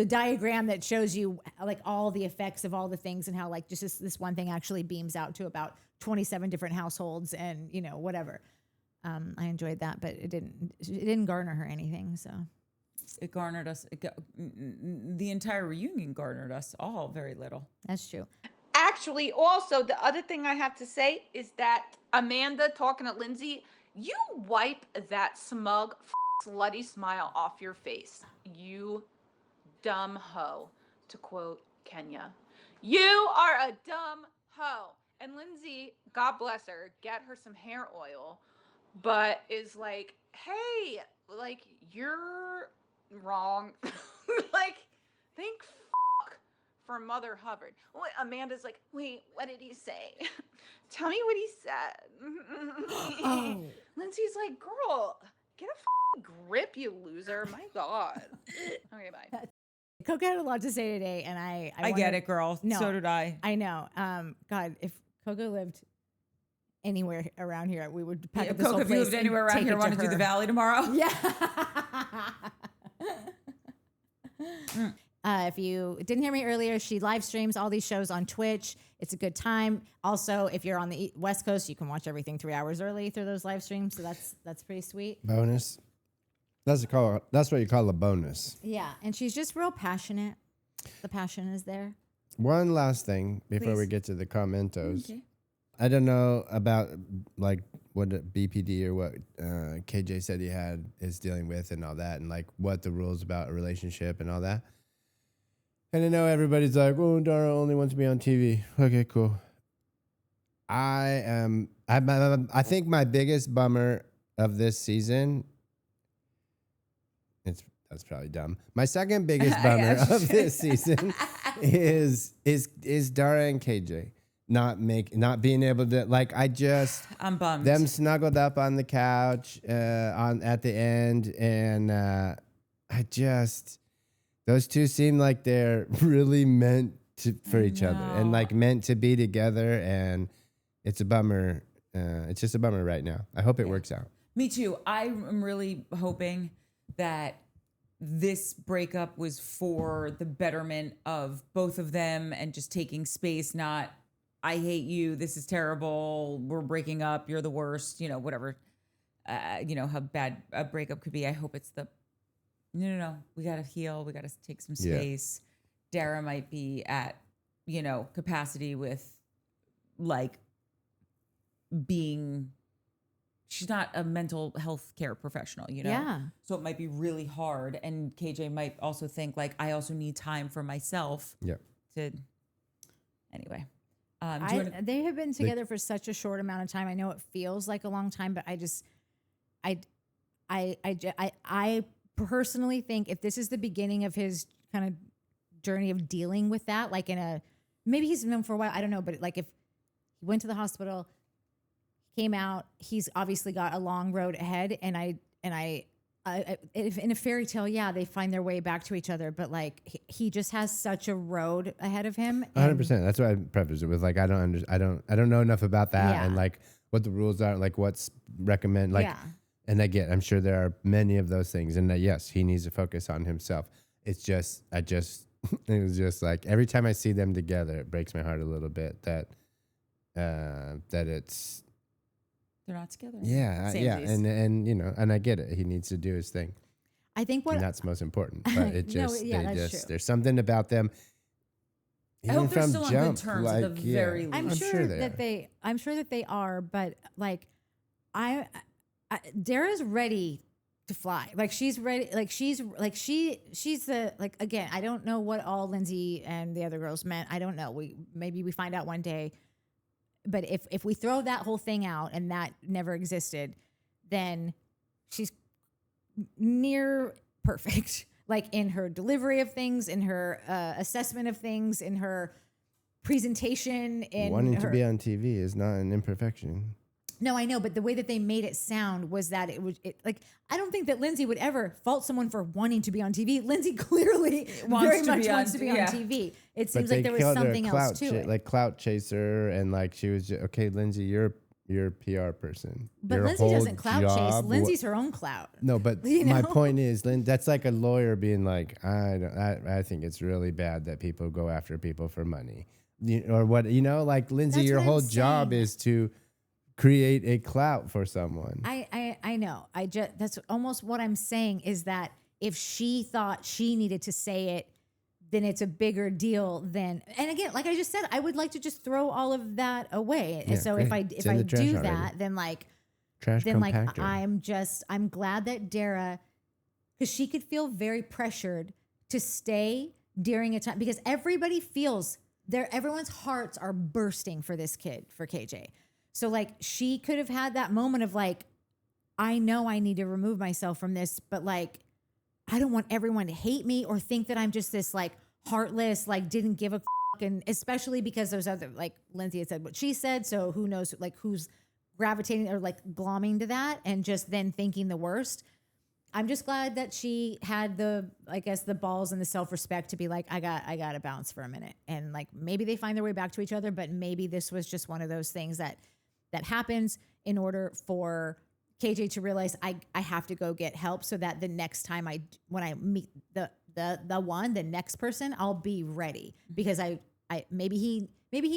Speaker 2: diagram that shows you like all the effects of all the things and how like just this one thing actually beams out to about 27 different households and, you know, whatever. I enjoyed that, but it didn't garner her anything. So
Speaker 1: It garnered us, the entire reunion garnered us all very little.
Speaker 2: that's true.
Speaker 4: Actually, also, the other thing I have to say is that Amanda talking to Lindsay, you wipe that smug, slutty smile off your face. You dumb hoe, to quote Kenya. You are a dumb hoe. And Lindsay, God bless her, get her some hair oil, but is like, hey, like, you're wrong. Like, think for Mother Hubbard. Amanda's like, wait, what did he say? Tell me what he said.
Speaker 2: Oh.
Speaker 4: Lindsay's like, girl, get a grip, you loser. My God. Okay, bye.
Speaker 2: Cooke had a lot to say today, and I
Speaker 1: get it, girl.
Speaker 2: No.
Speaker 1: So did I.
Speaker 2: I know. God, if Cooke lived anywhere around here, we would pack
Speaker 1: Yeah,
Speaker 2: up this
Speaker 1: Coke,
Speaker 2: whole
Speaker 1: if you
Speaker 2: place
Speaker 1: lived
Speaker 2: and
Speaker 1: anywhere around
Speaker 2: take
Speaker 1: here,
Speaker 2: it
Speaker 1: want to do
Speaker 2: her.
Speaker 1: the Valley tomorrow?
Speaker 2: Yeah. If you didn't hear me earlier, she live streams all these shows on Twitch. It's a good time. Also, if you're on the West Coast, you can watch everything 3 hours early through those live streams. So that's pretty sweet.
Speaker 3: Bonus. That's what you call a bonus.
Speaker 2: Yeah, and she's just real passionate. The passion is there.
Speaker 3: One last thing before we
Speaker 1: Please.
Speaker 3: get to the commentos.
Speaker 1: Okay.
Speaker 3: I don't know about like what BPD or what KJ said he is dealing with and all that, and like what the rules about a relationship and all that. And I know everybody's like, "Oh, Dara only wants to be on TV." Okay, cool. I think my biggest bummer of this season. That's probably dumb. My second biggest bummer of this season is Dara and KJ. not being able to, like,
Speaker 1: I'm bummed.
Speaker 3: them snuggled up on the couch at the end, and those two seem like they're really meant for each other and like meant to be together, and it's a bummer. It's just a bummer right now. I hope it works out.
Speaker 1: Me too. I'm really hoping that this breakup was for the betterment of both of them and just taking space, not I hate you, this is terrible, we're breaking up, you're the worst, whatever, how bad a breakup could be. I hope it's no, we got to heal, we got to take some space. Dara might be at, capacity with like she's not a mental health care professional,
Speaker 2: Yeah.
Speaker 1: So it might be really hard. And KJ might also think like, I also need time for myself.
Speaker 3: Yep.
Speaker 1: Anyway.
Speaker 2: They have been together for such a short amount of time. I know it feels like a long time, but I personally think if this is the beginning of his kind of journey of dealing with that, like maybe he's known for a while, I don't know, but like if he went to the hospital, came out, he's obviously got a long road ahead, and if in a fairy tale, they find their way back to each other, but like he just has such a road ahead of him.
Speaker 3: 100%. That's why I prefaced it with like I don't know enough about that and like what the rules are, like what's recommend, like and I'm sure there are many of those things, and that yes, he needs to focus on himself. It's just it was just like every time I see them together, it breaks my heart a little bit that it's.
Speaker 1: They're not together.
Speaker 3: Yeah, and I get it. He needs to do his thing.
Speaker 2: I think
Speaker 3: and that's most important. But it just, there's something about them.
Speaker 1: I hope they're still on good terms at the very least.
Speaker 2: I'm sure that they are, but like, Dara's ready to fly. Like she's ready. Like she's the like again. I don't know what all Lindsay and the other girls meant. I don't know. Maybe we find out one day. But if we throw that whole thing out and that never existed, then she's near perfect, like in her delivery of things, in her assessment of things, in her presentation.
Speaker 3: Wanting to be on TV is not an imperfection.
Speaker 2: No, I know, but the way that they made it sound was that like I don't think that Lindsay would ever fault someone for wanting to be on TV. Lindsay clearly wants to be on TV. It seems like there was something else to it,
Speaker 3: like clout chaser, and like she was just, okay, Lindsay, you're a PR person.
Speaker 2: But Lindsay doesn't clout chase. Lindsay's her own clout.
Speaker 3: No, but my point is, that's like a lawyer being like, I think it's really bad that people go after people for money, or what, like Lindsay, your whole job is to create a clout for someone.
Speaker 2: I know. That's almost what I'm saying is that if she thought she needed to say it, then it's a bigger deal than. And again, like I just said, I would like to just throw all of that away.
Speaker 3: Yeah,
Speaker 2: so
Speaker 3: great.
Speaker 2: if I do that,
Speaker 3: already.
Speaker 2: then like
Speaker 3: trash
Speaker 2: then
Speaker 3: compactor.
Speaker 2: like I'm glad that Dara, because she could feel very pressured to stay during a time because everybody feels everyone's hearts are bursting for this kid, for KJ. So like she could have had that moment of like, I know I need to remove myself from this, but like, I don't want everyone to hate me or think that I'm just this like heartless, like didn't give a fuck. And especially because there's other, like Lindsay had said what she said. So who knows like who's gravitating or like glomming to that and just then thinking the worst. I'm just glad that she had the balls and the self-respect to be like, I got to bounce for a minute. And like, maybe they find their way back to each other, but maybe this was just one of those things that happens in order for KJ to realize I have to go get help so that the next time when I meet the next person, I'll be ready because maybe he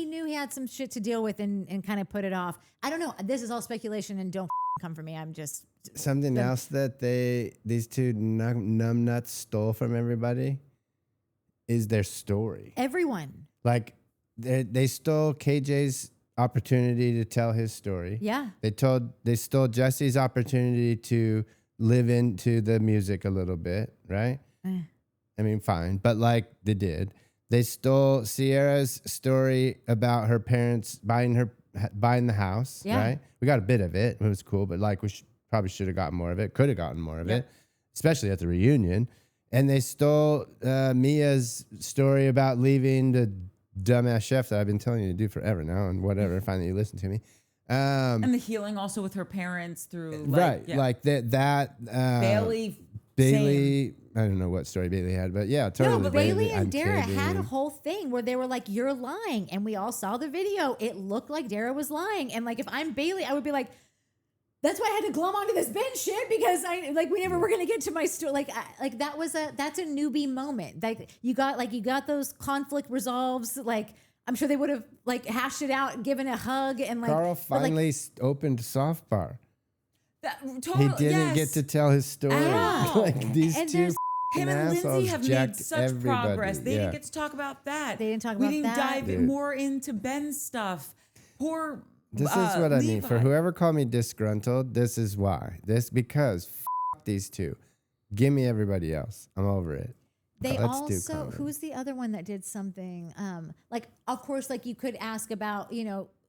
Speaker 2: knew he had some shit to deal with and kind of put it off. I don't know. This is all speculation and don't come for me. I'm just
Speaker 3: something else that these two numbnuts stole from everybody is their story.
Speaker 2: Everyone.
Speaker 3: Like they stole KJ's opportunity to tell his story.
Speaker 2: Yeah.
Speaker 3: They stole Jesse's opportunity to live into the music a little bit, right? I mean, fine, but like they did. They stole Ciara's story about her parents buying the house, right? We got a bit of it. It was cool, but like probably should have gotten more of it. Could have gotten more of it, especially at the reunion. And they stole Mia's story about leaving to dumbass chef that I've been telling you to do forever now, and whatever. Finally, you listen to me.
Speaker 1: And the healing also with her parents through
Speaker 3: Right, like that. Bailey, I don't know what story Bailey had, but yeah, totally.
Speaker 2: No, but Bailey and
Speaker 3: I'm
Speaker 2: Dara
Speaker 3: kidding.
Speaker 2: had a whole thing where they were like, "You're lying," and we all saw the video. It looked like Dara was lying, and like if I'm Bailey, I would be like, "That's why I had to glom onto this bench shit because we never were gonna get to my story." That's a newbie moment. Like you got those conflict resolves. Like I'm sure they would have like hashed it out, given a hug, and like
Speaker 3: Carl finally opened soft bar.
Speaker 1: Totally,
Speaker 3: He didn't get to tell his story. Like these
Speaker 2: And
Speaker 3: two
Speaker 2: there's-
Speaker 1: him and Lindsay
Speaker 3: assholes
Speaker 1: have made
Speaker 3: jacked
Speaker 1: such
Speaker 3: everybody.
Speaker 1: progress. They
Speaker 3: Yeah.
Speaker 1: didn't get to talk about that.
Speaker 2: They didn't talk
Speaker 1: we
Speaker 2: about
Speaker 1: didn't
Speaker 2: that.
Speaker 1: dive
Speaker 3: Dude.
Speaker 1: more into Ben's stuff. Poor.
Speaker 3: This is what I mean. For
Speaker 1: Levi.
Speaker 3: whoever called me disgruntled, this is why. Because these two. Give me everybody else. I'm over it.
Speaker 2: They
Speaker 3: Let's do
Speaker 2: also,
Speaker 3: Colin.
Speaker 2: who's the other one that did something? Like, of course, like you could ask about,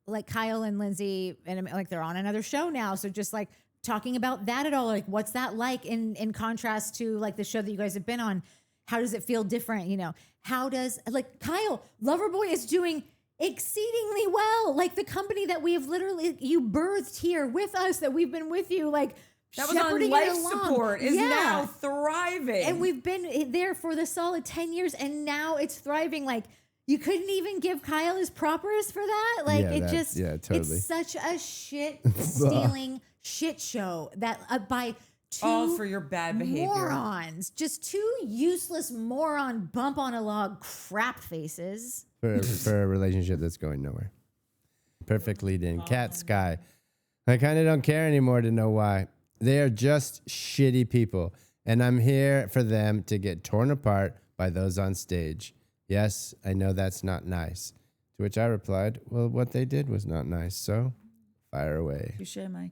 Speaker 2: like Kyle and Lindsay, and like they're on another show now. So just like talking about that at all, like what's that like in contrast to like the show that you guys have been on? How does it feel different? How does like Kyle Loverboy is doing exceedingly well. Like the company that we have literally you birthed here with us, that we've been with you, like.
Speaker 1: That was on
Speaker 2: shepherding it
Speaker 1: life
Speaker 2: along.
Speaker 1: support is
Speaker 2: Yeah.
Speaker 1: now thriving.
Speaker 2: And we've been there for the solid 10 years and now it's thriving. Like you couldn't even give Kyle his propers for that. Like
Speaker 3: totally.
Speaker 2: it's such a shit stealing shit show that by two
Speaker 1: all for your bad behavior.
Speaker 2: morons, just two useless moron bump on a log crap faces.
Speaker 3: For a relationship that's going nowhere. Perfect lead in. Cat Sky. I kind of don't care anymore to know why. They are just shitty people, and I'm here for them to get torn apart by those on stage. Yes, I know that's not nice. To which I replied, well, what they did was not nice, so fire away.
Speaker 1: Touche, Mike.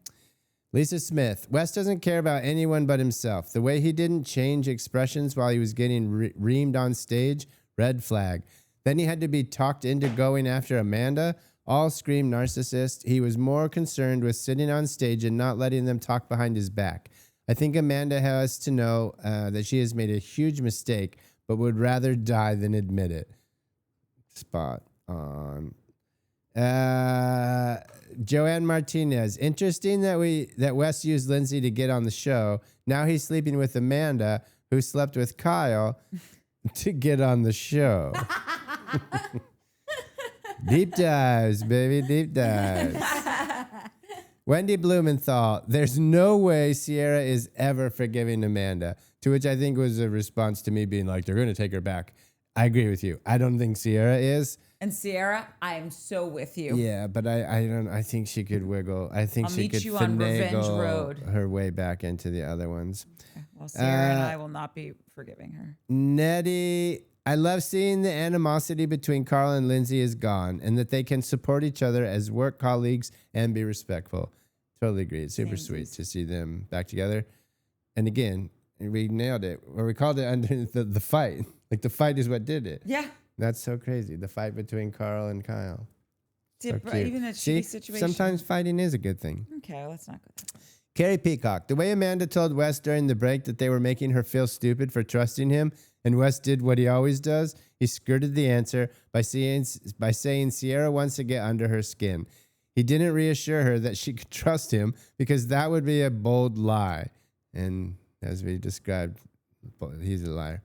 Speaker 3: Lisa Smith. Wes doesn't care about anyone but himself. The way he didn't change expressions while he was getting reamed on stage, red flag. Then he had to be talked into going after Amanda. All scream narcissist. He was more concerned with sitting on stage and not letting them talk behind his back. I think Amanda has to know that she has made a huge mistake, but would rather die than admit it. Spot on. Joanne Martinez. Interesting that Wes used Lindsay to get on the show. Now he's sleeping with Amanda, who slept with Kyle, to get on the show. Deep dives, baby, deep dives. Wendy Blumenthal, there's no way Ciara is ever forgiving Amanda, to which I think was a response to me being like, they're going to take her back. I agree with you. I don't think Ciara is.
Speaker 1: And Ciara, I am so with you.
Speaker 3: Yeah, but I think she could wiggle. I think
Speaker 1: I'll
Speaker 3: she
Speaker 1: meet
Speaker 3: could
Speaker 1: you on Revenge Road.
Speaker 3: her way back into the other ones.
Speaker 1: Well, Ciara and I will not be forgiving her.
Speaker 3: Nettie, I love seeing the animosity between Carl and Lindsay is gone and that they can support each other as work colleagues and be respectful. Totally agree. It's super sweet to see them back together. And again, we nailed it. Or we called it under the fight. Like the fight is what did it.
Speaker 1: Yeah.
Speaker 3: That's so crazy. The fight between Carl and Kyle. So cute.
Speaker 1: Even a
Speaker 3: See,
Speaker 1: shitty situation.
Speaker 3: sometimes fighting is a good thing.
Speaker 1: Okay, let's not go there.
Speaker 3: Carrie Peacock. The way Amanda told Wes during the break that they were making her feel stupid for trusting him, and Wes did what he always does. He skirted the answer by saying Ciara wants to get under her skin. He didn't reassure her that she could trust him because that would be a bold lie. And as we described, he's a liar.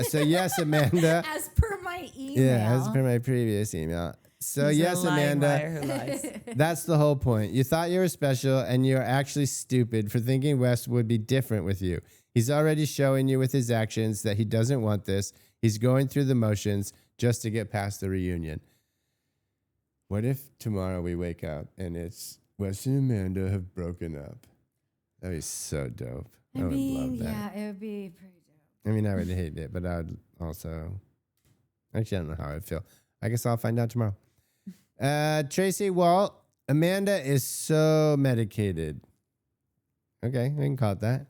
Speaker 3: So yes, Amanda.
Speaker 2: As per my email.
Speaker 3: Yeah, as per my previous email. So
Speaker 1: He's
Speaker 3: yes,
Speaker 1: a lying
Speaker 3: Amanda.
Speaker 1: liar who lies.
Speaker 3: That's the whole point. You thought you were special, and you're actually stupid for thinking Wes would be different with you. He's already showing you with his actions that he doesn't want this. He's going through the motions just to get past the reunion. What if tomorrow we wake up and it's Wes and Amanda have broken up? That'd be so dope. I would love that.
Speaker 2: Yeah, it would be pretty dope.
Speaker 3: I mean, I would hate it, but I would also... Actually, I don't know how I'd feel. I guess I'll find out tomorrow. Tracy Walt, Amanda is so medicated. Okay, we can call it that.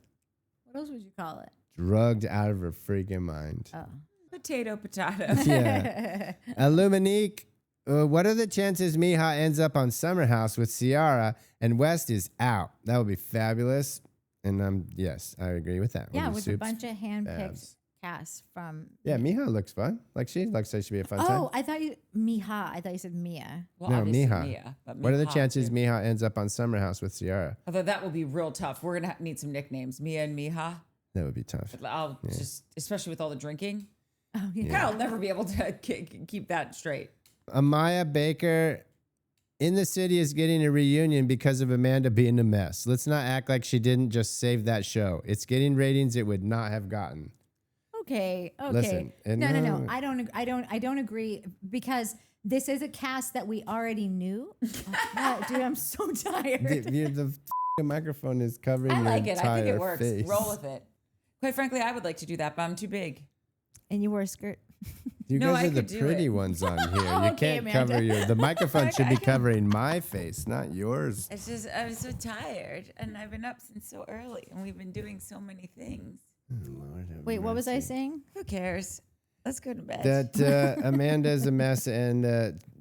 Speaker 2: What else would you call it?
Speaker 3: Drugged out of her freaking mind.
Speaker 2: Oh.
Speaker 1: Potato.
Speaker 3: Yeah. Luminique, what are the chances Miha ends up on Summer House with Ciara and West is out? That would be fabulous. And yes, I agree with that.
Speaker 2: Yeah,
Speaker 3: We'll do
Speaker 2: with a
Speaker 3: soups,
Speaker 2: bunch of hand-picked
Speaker 3: babs.
Speaker 2: cast from.
Speaker 3: Yeah, Miha looks fun. Like she looks like she'd be a fun time.
Speaker 2: Oh, I thought you Miha. I thought you said Mia.
Speaker 1: Well,
Speaker 3: No,
Speaker 1: obviously
Speaker 3: Miha.
Speaker 1: Mia, but
Speaker 3: What are the
Speaker 1: Miha,
Speaker 3: chances
Speaker 1: too.
Speaker 3: Miha ends up on Summer House with Ciara?
Speaker 1: Although that will be real tough. We're gonna need some nicknames, Mia and Miha.
Speaker 3: That would be tough.
Speaker 1: I'll just, especially with all the drinking,
Speaker 2: Oh yeah.
Speaker 1: I'll never be able to keep that straight.
Speaker 3: Amaya Baker in the city is getting a reunion because of Amanda being a mess. Let's not act like she didn't just save that show. It's getting ratings it would not have gotten.
Speaker 2: Okay.
Speaker 3: Listen, and
Speaker 2: no.
Speaker 3: no-
Speaker 2: I don't agree because this is a cast that we already knew. Oh, dude, I'm so tired.
Speaker 3: The microphone is covering
Speaker 1: I
Speaker 3: your
Speaker 1: like it. I think it
Speaker 3: entire
Speaker 1: works.
Speaker 3: face.
Speaker 1: Roll with it. Quite frankly, I would like to do that, but I'm too big.
Speaker 2: And you wore a skirt.
Speaker 3: You
Speaker 1: No,
Speaker 3: guys
Speaker 1: I
Speaker 3: are the
Speaker 1: could do
Speaker 3: pretty
Speaker 1: it.
Speaker 3: ones on here. You
Speaker 2: Okay,
Speaker 3: can't
Speaker 2: Amanda.
Speaker 3: cover the microphone should be
Speaker 1: I can-
Speaker 3: covering my face, not yours.
Speaker 1: It's just I'm so tired, and I've been up since so early, and we've been doing so many things.
Speaker 3: Lord have
Speaker 2: Wait, what was I
Speaker 3: mercy.
Speaker 2: saying?
Speaker 1: Who cares? Let's go to bed.
Speaker 3: That Amanda's a mess and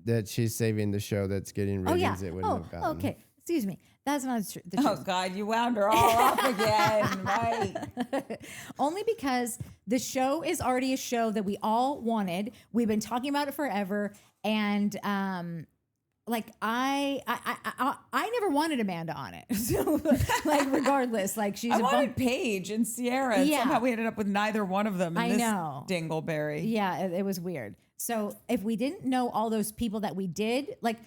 Speaker 3: that she's saving the show that's getting
Speaker 2: Oh
Speaker 3: ratings
Speaker 2: yeah.
Speaker 3: it wouldn't have gotten.
Speaker 2: Okay. Excuse me. That's not true. The
Speaker 1: Oh
Speaker 2: truth.
Speaker 1: God, you wound her all up again, right?
Speaker 2: Only because the show is already a show that we all wanted. We've been talking about it forever, and like I never wanted Amanda on it. So like regardless, like she's
Speaker 1: I
Speaker 2: a
Speaker 1: wanted Paige and Ciara, and
Speaker 2: Yeah.
Speaker 1: somehow we ended up with neither one of them in
Speaker 2: I
Speaker 1: this
Speaker 2: know.
Speaker 1: dingleberry.
Speaker 2: Yeah, it was weird. So if we didn't know all those people that we did, like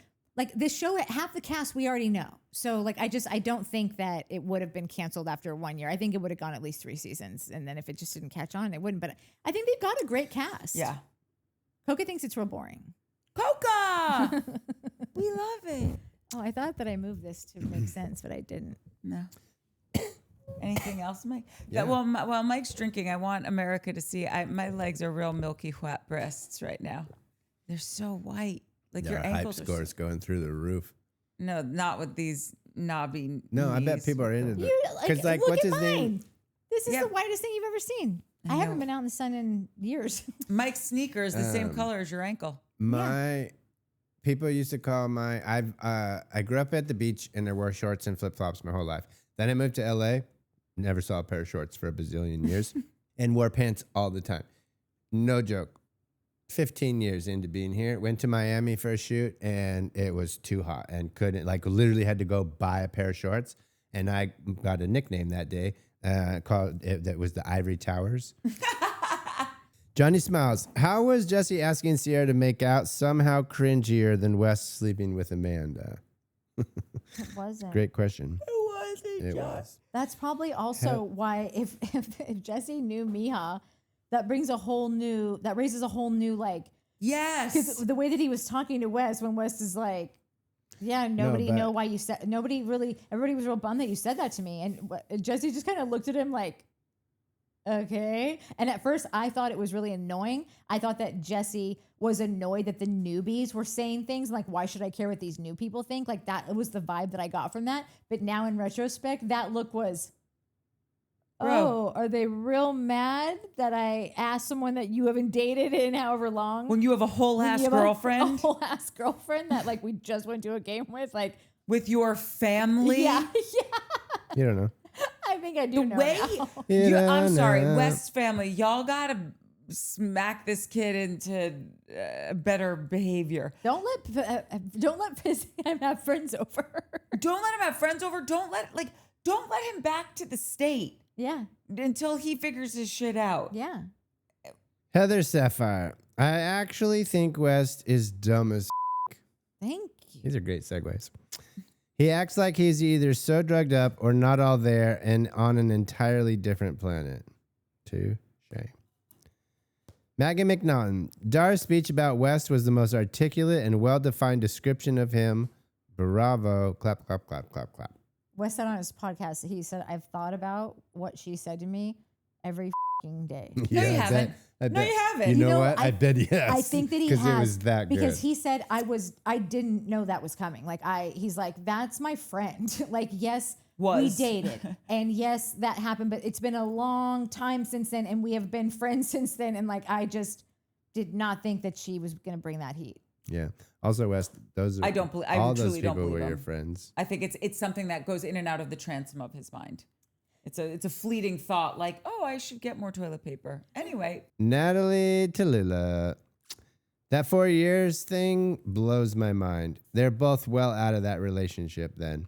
Speaker 2: this show, half the cast we already know. So like I don't think that it would have been canceled after 1 year. I think it would have gone at least 3 seasons, and then if it just didn't catch on, it wouldn't. But I think they've got a great cast.
Speaker 1: Yeah.
Speaker 2: Coca thinks it's real boring.
Speaker 1: Coca! We love it.
Speaker 2: Oh, I thought that I moved this to make sense, but I didn't.
Speaker 1: No. Anything else, Mike?
Speaker 3: Yeah.
Speaker 1: While Mike's drinking, I want America to see my legs are real milky wet breasts right now. They're so white. Like your
Speaker 3: Our hype
Speaker 1: ankles are
Speaker 3: scores going through the roof.
Speaker 1: No, not with these knobby
Speaker 3: No, I bet
Speaker 1: knees.
Speaker 3: people are into
Speaker 2: You
Speaker 3: that. Because like,
Speaker 2: look
Speaker 3: what's
Speaker 2: at
Speaker 3: his
Speaker 2: mine.
Speaker 3: name?
Speaker 2: This is
Speaker 1: Yeah.
Speaker 2: the whitest thing you've ever seen. I haven't been out in the sun in years.
Speaker 1: Mike's sneakers the same color as your ankle.
Speaker 3: My people used to call I grew up at the beach and I wore shorts and flip flops my whole life. Then I moved to LA, never saw a pair of shorts for a bazillion years, and wore pants all the time. No joke. 15 years into being here, went to Miami for a shoot and it was too hot and couldn't, like, literally had to go buy a pair of shorts. And I got a nickname that day called it, that was the Ivory Towers. Johnny Smiles. How was Jesse asking Ciara to make out somehow cringier than Wes sleeping with Amanda?
Speaker 2: It wasn't.
Speaker 3: Great question.
Speaker 1: It
Speaker 3: It was.
Speaker 2: That's probably also why if Jesse knew Miha, that raises a whole new like,
Speaker 1: Yes.
Speaker 2: because the way that he was talking to Wes when Wes is like, yeah, nobody
Speaker 3: but-
Speaker 2: know why you said, everybody was real bummed that you said that to me. And Jesse just kind of looked at him like, okay. And at first I thought it was really annoying. I thought that Jesse was annoyed that the newbies were saying things like, why should I care what these new people think? Like that was the vibe that I got from that. But now in retrospect, that look was,
Speaker 1: Bro.
Speaker 2: oh, are they real mad that I asked someone that you haven't dated in however long?
Speaker 1: when you have a whole
Speaker 2: When
Speaker 1: ass
Speaker 2: you have a
Speaker 1: girlfriend
Speaker 2: whole ass girlfriend that like we just went to a game with, like,
Speaker 1: with your family.
Speaker 2: yeah,
Speaker 3: You don't know.
Speaker 2: I think I do know
Speaker 1: Way
Speaker 2: now.
Speaker 1: I'm
Speaker 3: don't
Speaker 1: sorry,
Speaker 3: know.
Speaker 1: West family, y'all gotta smack this kid into better behavior.
Speaker 2: Don't let him have friends over.
Speaker 1: Don't let him have friends over. Don't let him back to the state
Speaker 2: Yeah,
Speaker 1: until he figures his shit out.
Speaker 2: yeah.
Speaker 3: Heather Sapphire. I actually think West is dumb as
Speaker 2: Thank you.
Speaker 3: These are great segues. He acts like he's either so drugged up or not all there and on an entirely different planet. Touche. Maggie McNaughton. Dar's speech about West was the most articulate and well-defined description of him. Bravo. Clap, clap, clap, clap, clap.
Speaker 2: Wes said on his podcast, he said, I've thought about what she said to me every fucking day.
Speaker 1: No, you haven't.
Speaker 3: I
Speaker 1: No,
Speaker 3: bet.
Speaker 1: you haven't.
Speaker 3: You
Speaker 2: You
Speaker 3: know
Speaker 2: know,
Speaker 3: what? I bet yes.
Speaker 2: I think that he
Speaker 3: because
Speaker 2: has
Speaker 3: it was that good.
Speaker 2: because he said I didn't know that was coming. Like he's like, that's my friend. Like, yes, we
Speaker 1: Was.
Speaker 2: dated. And yes, that happened, but it's been a long time since then, and we have been friends since then. And like I just did not think that she was gonna bring that heat.
Speaker 3: Yeah. Also, West. Those are.
Speaker 1: I don't believe. I
Speaker 3: all those
Speaker 1: truly don't
Speaker 3: people
Speaker 1: believe
Speaker 3: were your
Speaker 1: him.
Speaker 3: friends.
Speaker 1: I think it's something that goes in and out of the transom of his mind. It's a fleeting thought, like, oh, I should get more toilet paper. Anyway,
Speaker 3: Natalie Tallulah. That 4 years thing blows my mind. They're both well out of that relationship then,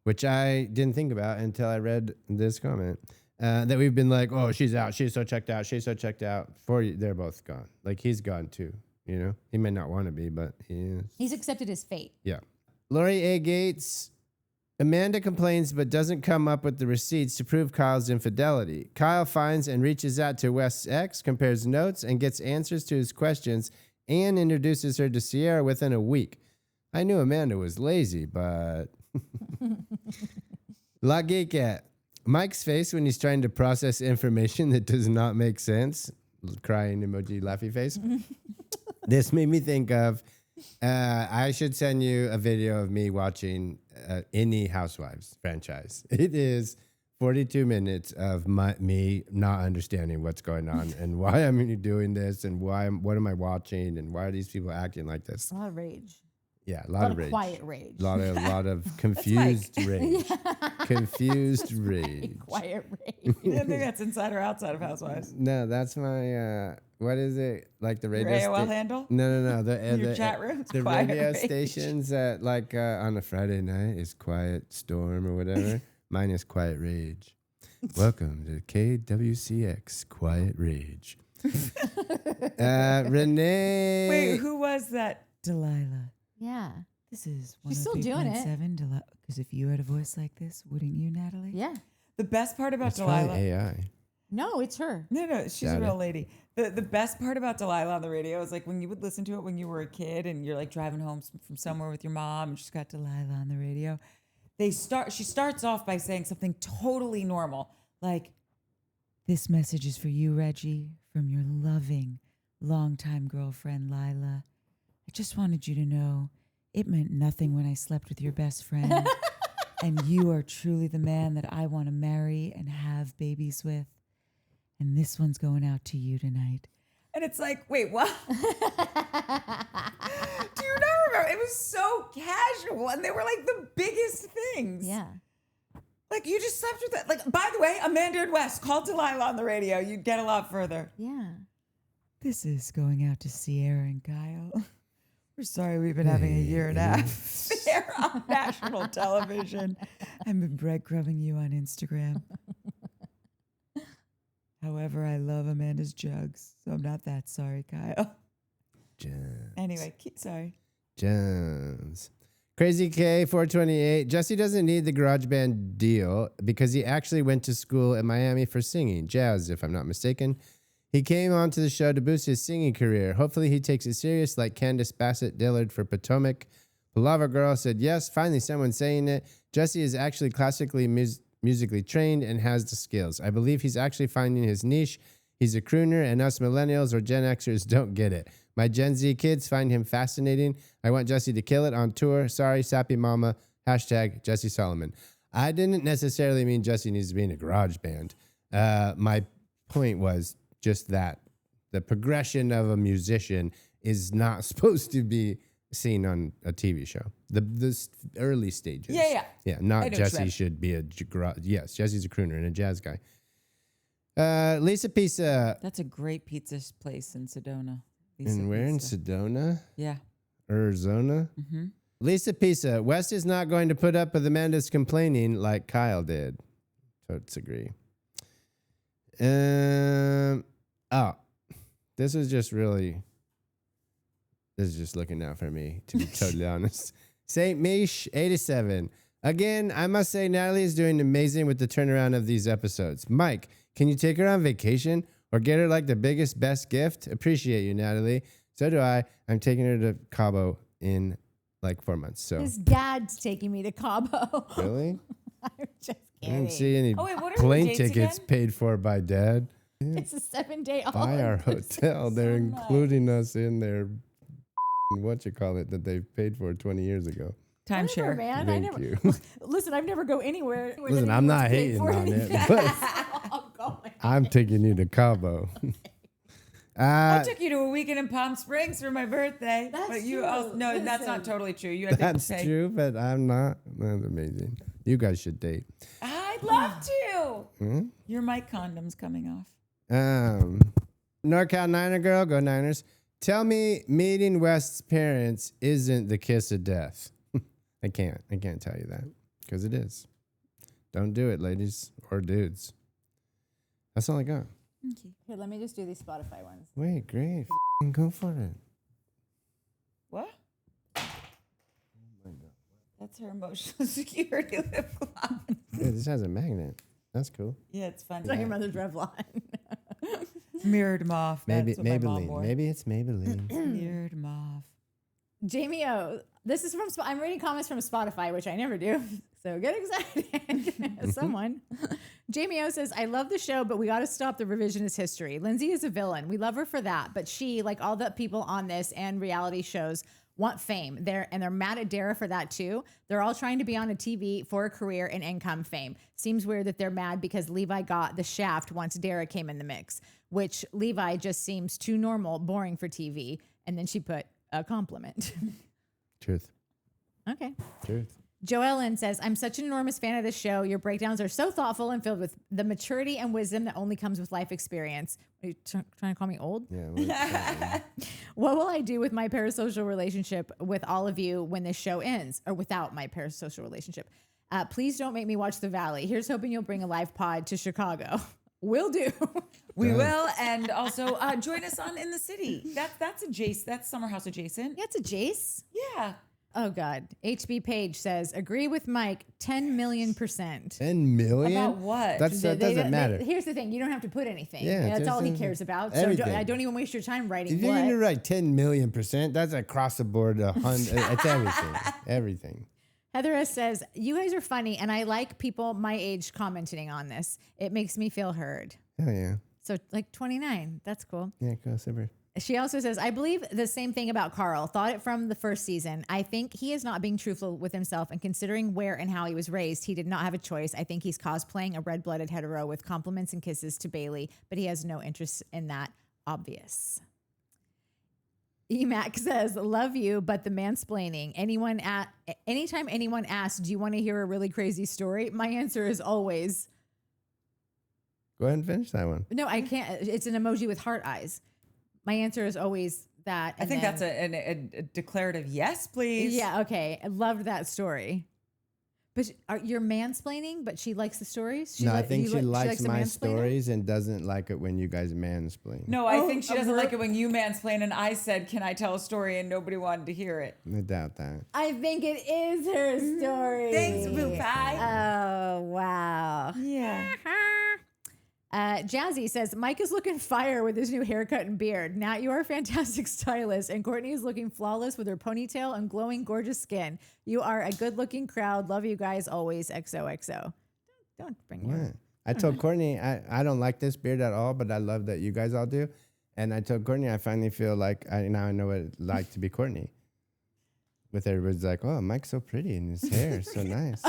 Speaker 3: which I didn't think about until I read this comment. That we've been like, oh, she's out. She's so checked out. She's so checked out. They're both gone. Like, he's gone too, you know? He may not want to be, but he is.
Speaker 2: He's accepted his fate.
Speaker 3: Yeah. Lori A. Gates. Amanda complains but doesn't come up with the receipts to prove Kyle's infidelity. Kyle finds and reaches out to West's ex, compares notes, and gets answers to his questions, and introduces her to Ciara within a week. I knew Amanda was lazy, but... La Geekette. Mike's face when he's trying to process information that does not make sense. Crying emoji, laughy face. This made me think of... I should send you a video of me watching any Housewives franchise. It is 42 minutes of me not understanding what's going on and why I'm doing this and what am I watching and why are these people acting like this?
Speaker 2: A lot of rage.
Speaker 3: Yeah, a lot of rage.
Speaker 2: Quiet rage.
Speaker 3: A lot of confused rage. Confused rage.
Speaker 2: Quiet rage.
Speaker 1: I think that's inside or outside of Housewives.
Speaker 3: No, that's my what is it? Like the radio
Speaker 1: Your AOL handle?
Speaker 3: No.
Speaker 1: Your chat room?
Speaker 3: The
Speaker 1: Quiet
Speaker 3: radio
Speaker 1: rage.
Speaker 3: stations at like on a Friday night is Quiet Storm or whatever. Mine is Quiet Rage. Welcome to KWCX Quiet Rage. Renee.
Speaker 1: Wait, who was that? Delilah.
Speaker 2: Yeah.
Speaker 1: This is
Speaker 2: She's still doing it.
Speaker 1: 103.7 Delilah. Because if you had a voice like this, wouldn't you, Natalie?
Speaker 2: Yeah.
Speaker 1: The best part about
Speaker 3: That's
Speaker 1: Delilah.
Speaker 3: probably AI.
Speaker 2: No, it's her.
Speaker 1: No, she's
Speaker 3: Got
Speaker 1: a real
Speaker 3: it.
Speaker 1: lady. The best part about Delilah on the radio is like when you would listen to it when you were a kid and you're like driving home from somewhere with your mom and she's got Delilah on the radio. She starts off by saying something totally normal, like, "This message is for you, Reggie, from your loving, longtime girlfriend, Lila. I just wanted you to know it meant nothing when I slept with your best friend. And you are truly the man that I want to marry and have babies with. And this one's going out to you tonight." And it's like, wait, what? Do you not remember? It was so casual. And they were like the biggest things.
Speaker 2: Yeah.
Speaker 1: Like you just slept with that. Like, by the way, Amanda and West, call Delilah on the radio. You'd get a lot further.
Speaker 2: Yeah.
Speaker 1: This is going out to Ciara and Kyle. We're sorry we've been having a year and a half there on national television. I've been breadcrumbing you on Instagram. However, I love Amanda's jugs, so I'm not that sorry, Kyle.
Speaker 3: Jones.
Speaker 1: Anyway, sorry.
Speaker 3: Jones. Crazy K 428. Jesse doesn't need the GarageBand deal because he actually went to school in Miami for singing, jazz, if I'm not mistaken. He came onto the show to boost his singing career. Hopefully he takes it serious like Candace Bassett Dillard for Potomac. Palava Girl said, yes, finally someone saying it. Jesse is actually classically musically trained and has the skills. I believe he's actually finding his niche. He's a crooner and us millennials or Gen Xers don't get it. My Gen Z kids find him fascinating. I want Jesse to kill it on tour. Sorry, sappy mama. Hashtag Jesse Solomon. I didn't necessarily mean Jesse needs to be in a garage band. My point was just that the progression of a musician is not supposed to be seen on a TV show. The early stages.
Speaker 1: Yeah.
Speaker 3: Yeah,
Speaker 1: I
Speaker 3: not
Speaker 1: know what you
Speaker 3: Jesse
Speaker 1: meant.
Speaker 3: should be a yes, Jesse's a crooner and a jazz guy. Lisa Pisa.
Speaker 1: That's a great pizza place in Sedona.
Speaker 3: And where in Sedona?
Speaker 1: Yeah.
Speaker 3: Arizona?
Speaker 1: Mm-hmm.
Speaker 3: Lisa Pisa. West is not going to put up with Amanda's complaining like Kyle did. Totes agree. This is just looking out for me, to be totally honest. Saint Mish 87. Again, I must say Natalie is doing amazing with the turnaround of these episodes. Mike, can you take her on vacation or get her like the biggest, best gift? Appreciate you, Natalie. So do I. I'm taking her to Cabo in like 4 months. So
Speaker 2: His dad's taking me to Cabo.
Speaker 3: really?
Speaker 2: I'm just
Speaker 3: I
Speaker 2: kidding.
Speaker 3: didn't see any
Speaker 1: Oh, wait, what are
Speaker 3: plane
Speaker 1: the dates
Speaker 3: tickets
Speaker 1: again?
Speaker 3: paid for by Dad.
Speaker 2: It's a 7-day all
Speaker 3: Buy our hotel. They're
Speaker 1: so nice.
Speaker 3: including us in their that they paid for 20 years ago.
Speaker 2: Whatever,
Speaker 1: Timeshare.
Speaker 2: man.
Speaker 3: Thank you.
Speaker 2: Listen, I've never go anywhere.
Speaker 3: Listen, I'm not hating on it, but
Speaker 2: I'm going.
Speaker 3: I'm taking you to Cabo.
Speaker 1: I took you to a weekend in Palm Springs for my birthday.
Speaker 2: That's
Speaker 1: but you
Speaker 2: true.
Speaker 1: also, no, that's not
Speaker 2: Listen.
Speaker 1: totally true. You had
Speaker 3: That's
Speaker 1: to pay.
Speaker 3: true, but I'm not. That's amazing. You guys should date.
Speaker 1: I would love to. Your mic condom's coming off.
Speaker 3: NorCal Niner girl, go Niners. Tell me meeting West's parents isn't the kiss of death. I can't tell you that because it is. Don't do it, ladies or dudes. That's all I got.
Speaker 1: Okay.
Speaker 2: Here, let me just do these Spotify ones.
Speaker 3: Wait, great. Go for it.
Speaker 1: What? That's her emotional security lip gloss.
Speaker 3: Yeah, this has a magnet. That's cool.
Speaker 1: Yeah, it's fun.
Speaker 2: It's like your mother's Revlon.
Speaker 1: Mirrored mauve.
Speaker 3: Maybe
Speaker 1: That's what my mom
Speaker 3: Maybelline.
Speaker 1: wore.
Speaker 3: Maybe it's Maybelline.
Speaker 1: Mirrored mauve.
Speaker 2: Jamie O, this is from, I'm reading comments from Spotify, which I never do. So get excited. Someone. Jamie O says, I love the show, but we got to stop the revisionist history. Lindsay is a villain. We love her for that. But she, like all the people on this and reality shows, want fame. They're mad at Dara for that too. They're all trying to be on a TV for a career and income fame. Seems weird that they're mad because Levi got the shaft once Dara came in the mix, which Levi just seems too normal, boring for TV. And then she put a compliment.
Speaker 3: Truth.
Speaker 2: Okay.
Speaker 3: Truth.
Speaker 2: Joellen says, I'm such an enormous fan of this show. Your breakdowns are so thoughtful and filled with the maturity and wisdom that only comes with life experience. Are you trying to call me old?
Speaker 3: Yeah.
Speaker 2: What will I do with my parasocial relationship with all of you when this show ends, or without my parasocial relationship? Please don't make me watch The Valley. Here's hoping you'll bring a live pod to Chicago. Will do.
Speaker 1: We will, and also join us on In the City. That's adjacent. That's Summer House adjacent.
Speaker 2: That's a Jace.
Speaker 1: Yeah.
Speaker 2: Oh God. HB Page says, agree with Mike 10 million %.
Speaker 3: 10 million?
Speaker 1: About what?
Speaker 3: That doesn't matter.
Speaker 2: Here's the thing. You don't have to put anything.
Speaker 3: Yeah,
Speaker 2: That's
Speaker 3: just
Speaker 2: all he cares about. So
Speaker 3: everything.
Speaker 2: I don't even waste your time writing
Speaker 3: If you're going to
Speaker 2: what.
Speaker 3: write 10 million %, that's across the board. It's everything. Everything.
Speaker 2: Heather S. says, you guys are funny, and I like people my age commenting on this. It makes me feel heard.
Speaker 3: Hell yeah.
Speaker 2: So like 29. That's cool.
Speaker 3: Yeah, go super.
Speaker 2: She also says, I believe the same thing about Carl. Thought it from the first season. I think he is not being truthful with himself, and considering where and how he was raised, he did not have a choice. I think he's cosplaying a red-blooded hetero with compliments and kisses to Bailey, but he has no interest in that. Obvious. Emac says, love you, but the mansplaining. Anytime anyone asks, do you want to hear a really crazy story? My answer is always,
Speaker 3: Go ahead and finish that one.
Speaker 2: no, I can't. It's an emoji with heart eyes. My answer is always that.
Speaker 1: I think that's a declarative yes, please.
Speaker 2: Yeah, okay. I loved that story. But you're mansplaining, but she likes the stories?
Speaker 3: No, I think she likes
Speaker 2: the
Speaker 3: my
Speaker 2: mansplaining?
Speaker 3: stories and doesn't like it when you guys mansplain.
Speaker 1: No, I think she doesn't like it when you mansplain, and I said, can I tell a story, and nobody wanted to hear it.
Speaker 3: I doubt that.
Speaker 2: I think it is her story.
Speaker 1: Thanks, Boo Pie.
Speaker 2: Oh, wow.
Speaker 1: Yeah.
Speaker 2: Jazzy says, Mike is looking fire with his new haircut and beard. Nat, you are a fantastic stylist, and Courtney is looking flawless with her ponytail and glowing, gorgeous skin. You are a good-looking crowd. Love you guys always. XOXO. Don't bring your...
Speaker 3: Yeah. I told Courtney, I don't like this beard at all, but I love that you guys all do. And I told Courtney, I finally feel like now I know what it's like to be Courtney. With everybody's like, oh, Mike's so pretty and his hair is so nice.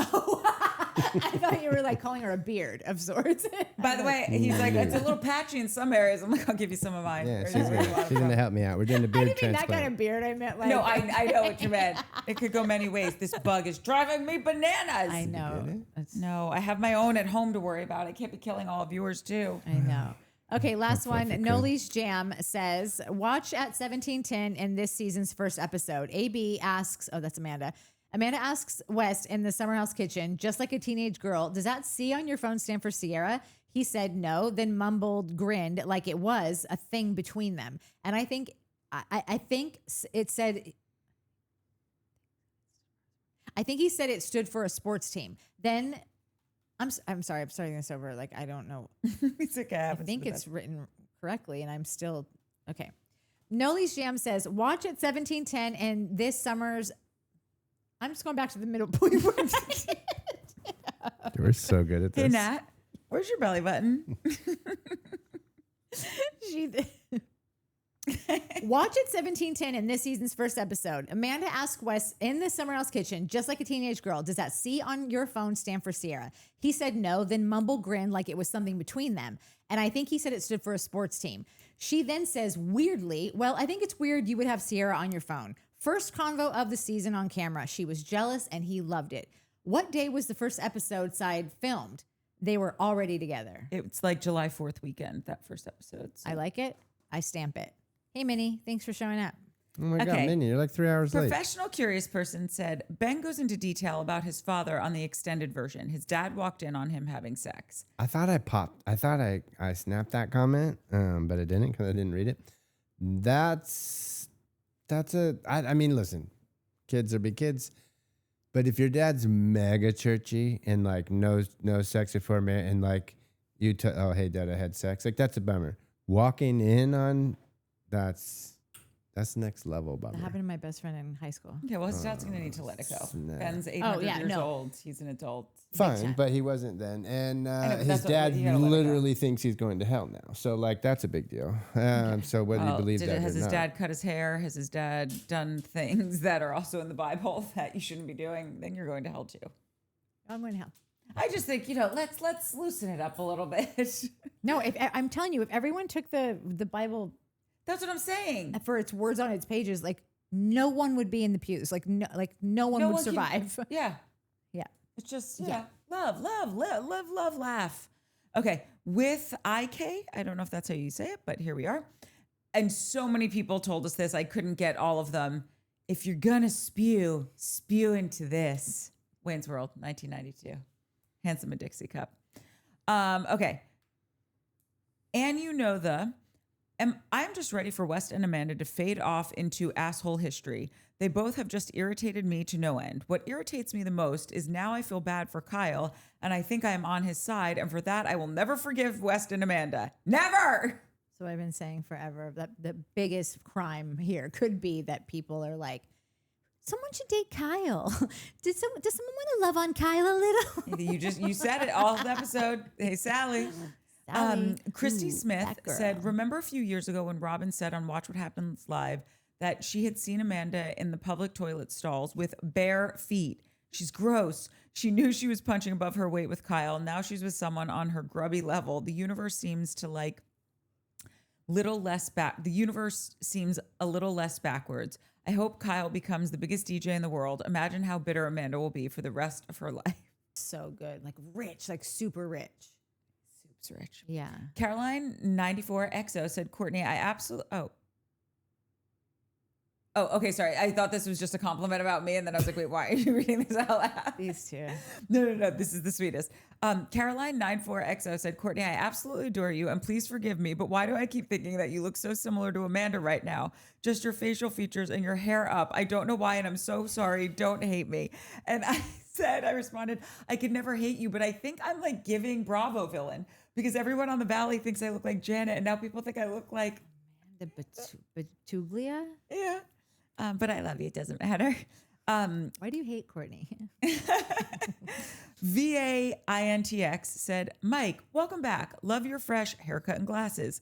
Speaker 2: I thought you were like calling her a beard of sorts.
Speaker 1: By the way, he's like, it's a little patchy in some areas. I'm like, I'll give you some of mine.
Speaker 3: Yeah,
Speaker 1: Or
Speaker 3: she's
Speaker 1: just where you want it
Speaker 3: gonna
Speaker 1: from.
Speaker 3: help me out. We're doing the
Speaker 2: I
Speaker 3: beard
Speaker 2: didn't mean that
Speaker 3: transplant.
Speaker 2: kind of beard. I meant like...
Speaker 1: No, I know what you meant. It could go many ways. This bug is driving me bananas.
Speaker 2: I know.
Speaker 3: get it?
Speaker 2: That's-
Speaker 1: No, I have my own at home to worry about. I can't be killing all of yours too.
Speaker 2: I know. Okay, last one.
Speaker 3: for
Speaker 2: Noli's Jam says, watch at 1710 in this season's first episode. AB asks, oh, that's Amanda. Amanda asks West in the Summer House kitchen, just like a teenage girl, does that C on your phone stand for Ciara? He said no, then mumbled, grinned like it was a thing between them. And I think, I think it said, I think he said it stood for a sports team. Then, I'm sorry, I'm starting this over. Like, I don't know.
Speaker 1: It's okay.
Speaker 2: I think it's written correctly, and I'm still okay. Noli's Jam says, watch at 1710 and this summer's. I'm just going back to the middle point.
Speaker 3: We're so good at this.
Speaker 1: Hey, Nat, where's your belly button?
Speaker 2: Watch at 1710 in this season's first episode. Amanda asks Wes in the Summer House kitchen, just like a teenage girl, does that C on your phone stand for Ciara? He said no, then mumble grinned like it was something between them. And I think he said it stood for a sports team. She then says, weirdly, well, I think it's weird you would have Ciara on your phone. First convo of the season on camera. She was jealous and he loved it. What day was the first episode side filmed? they were already together.
Speaker 1: It's like July 4th weekend, that first episode. So.
Speaker 2: I like it. I stamp it. Hey, Minnie, thanks for showing up.
Speaker 3: Oh my God,
Speaker 1: Okay.
Speaker 3: Minnie, you're like 3 hours late.
Speaker 1: Professional curious person said, Ben goes into detail about his father on the extended version. His dad walked in on him having sex.
Speaker 3: I thought I snapped that comment, but I didn't because I didn't read it. I mean, listen, kids will be kids. But if your dad's mega churchy and like no sex before marriage and like oh, hey, dad, I had sex. Like that's a bummer. Walking in on that's next level bummer.
Speaker 2: That happened to my best friend in high school.
Speaker 1: Okay, well, his dad's going to need to let it go.
Speaker 3: snap.
Speaker 1: Ben's 800
Speaker 2: yeah,
Speaker 1: years
Speaker 2: no.
Speaker 1: old. He's an adult.
Speaker 3: Fine,
Speaker 2: time.
Speaker 3: but he wasn't then. And
Speaker 1: but
Speaker 3: his
Speaker 1: that's what-
Speaker 3: dad
Speaker 1: you gotta let it go.
Speaker 3: literally thinks he's going to hell now. So like that's a big deal. So whether you
Speaker 1: Well,
Speaker 3: believe that or
Speaker 1: has his
Speaker 3: not.
Speaker 1: dad cut his hair? Has his dad done things that are also in the Bible that you shouldn't be doing? Then you're going to hell too.
Speaker 2: I'm going to hell.
Speaker 1: I just think, let's loosen it up a little bit.
Speaker 2: No, if I'm telling you, if everyone took the Bible
Speaker 1: That's what I'm saying.
Speaker 2: for its words on its pages, like no one would be in the pews. Like no one would survive.
Speaker 1: Yeah.
Speaker 2: Yeah.
Speaker 1: It's just,
Speaker 2: Yeah.
Speaker 1: love, laugh. Okay. With IK, I don't know if that's how you say it, but here we are. And so many people told us this. I couldn't get all of them. If you're going to spew into this. Wayne's World, 1992. Handsome a Dixie Cup. Okay. And I'm just ready for West and Amanda to fade off into asshole history. They both have just irritated me to no end. What irritates me the most is now I feel bad for Kyle, and I think I am on his side, and for that, I will never forgive West and Amanda. Never!
Speaker 2: So I've been saying forever that the biggest crime here could be that people are like, someone should date Kyle. Does someone want to love on Kyle a little?
Speaker 1: You said it all the episode. Hey, Sally.
Speaker 2: Sally.
Speaker 1: Christy
Speaker 2: Ooh,
Speaker 1: Smith
Speaker 2: that girl.
Speaker 1: said, remember a few years ago when Robin said on Watch What Happens Live that she had seen Amanda in the public toilet stalls with bare feet. She's gross. She knew she was punching above her weight with Kyle. Now she's with someone on her grubby level. The universe seems a little less backwards. I hope Kyle becomes the biggest DJ in the world. Imagine how bitter Amanda will be for the rest of her life.
Speaker 2: So good. Like rich, like super rich.
Speaker 1: Soup's rich.
Speaker 2: Yeah.
Speaker 1: Caroline 94XO said, Courtney, I absolutely. Oh, okay. Sorry. I thought this was just a compliment about me. And then I was like, wait, why are you reading this out loud?
Speaker 2: These two.
Speaker 1: No. This is the sweetest. Caroline 94XO said, Courtney, I absolutely adore you. And please forgive me. But why do I keep thinking that you look so similar to Amanda right now? Just your facial features and your hair up. I don't know why. And I'm so sorry. Don't hate me. And I responded, I could never hate you. But I think I'm like giving Bravo villain because everyone on the Valley thinks I look like Janet. And now people think I look like.
Speaker 2: The Batuglia?
Speaker 1: Yeah. But I love you. It doesn't matter.
Speaker 2: Why do you hate Courtney?
Speaker 1: VAINTX said, Mike, welcome back. Love your fresh haircut and glasses.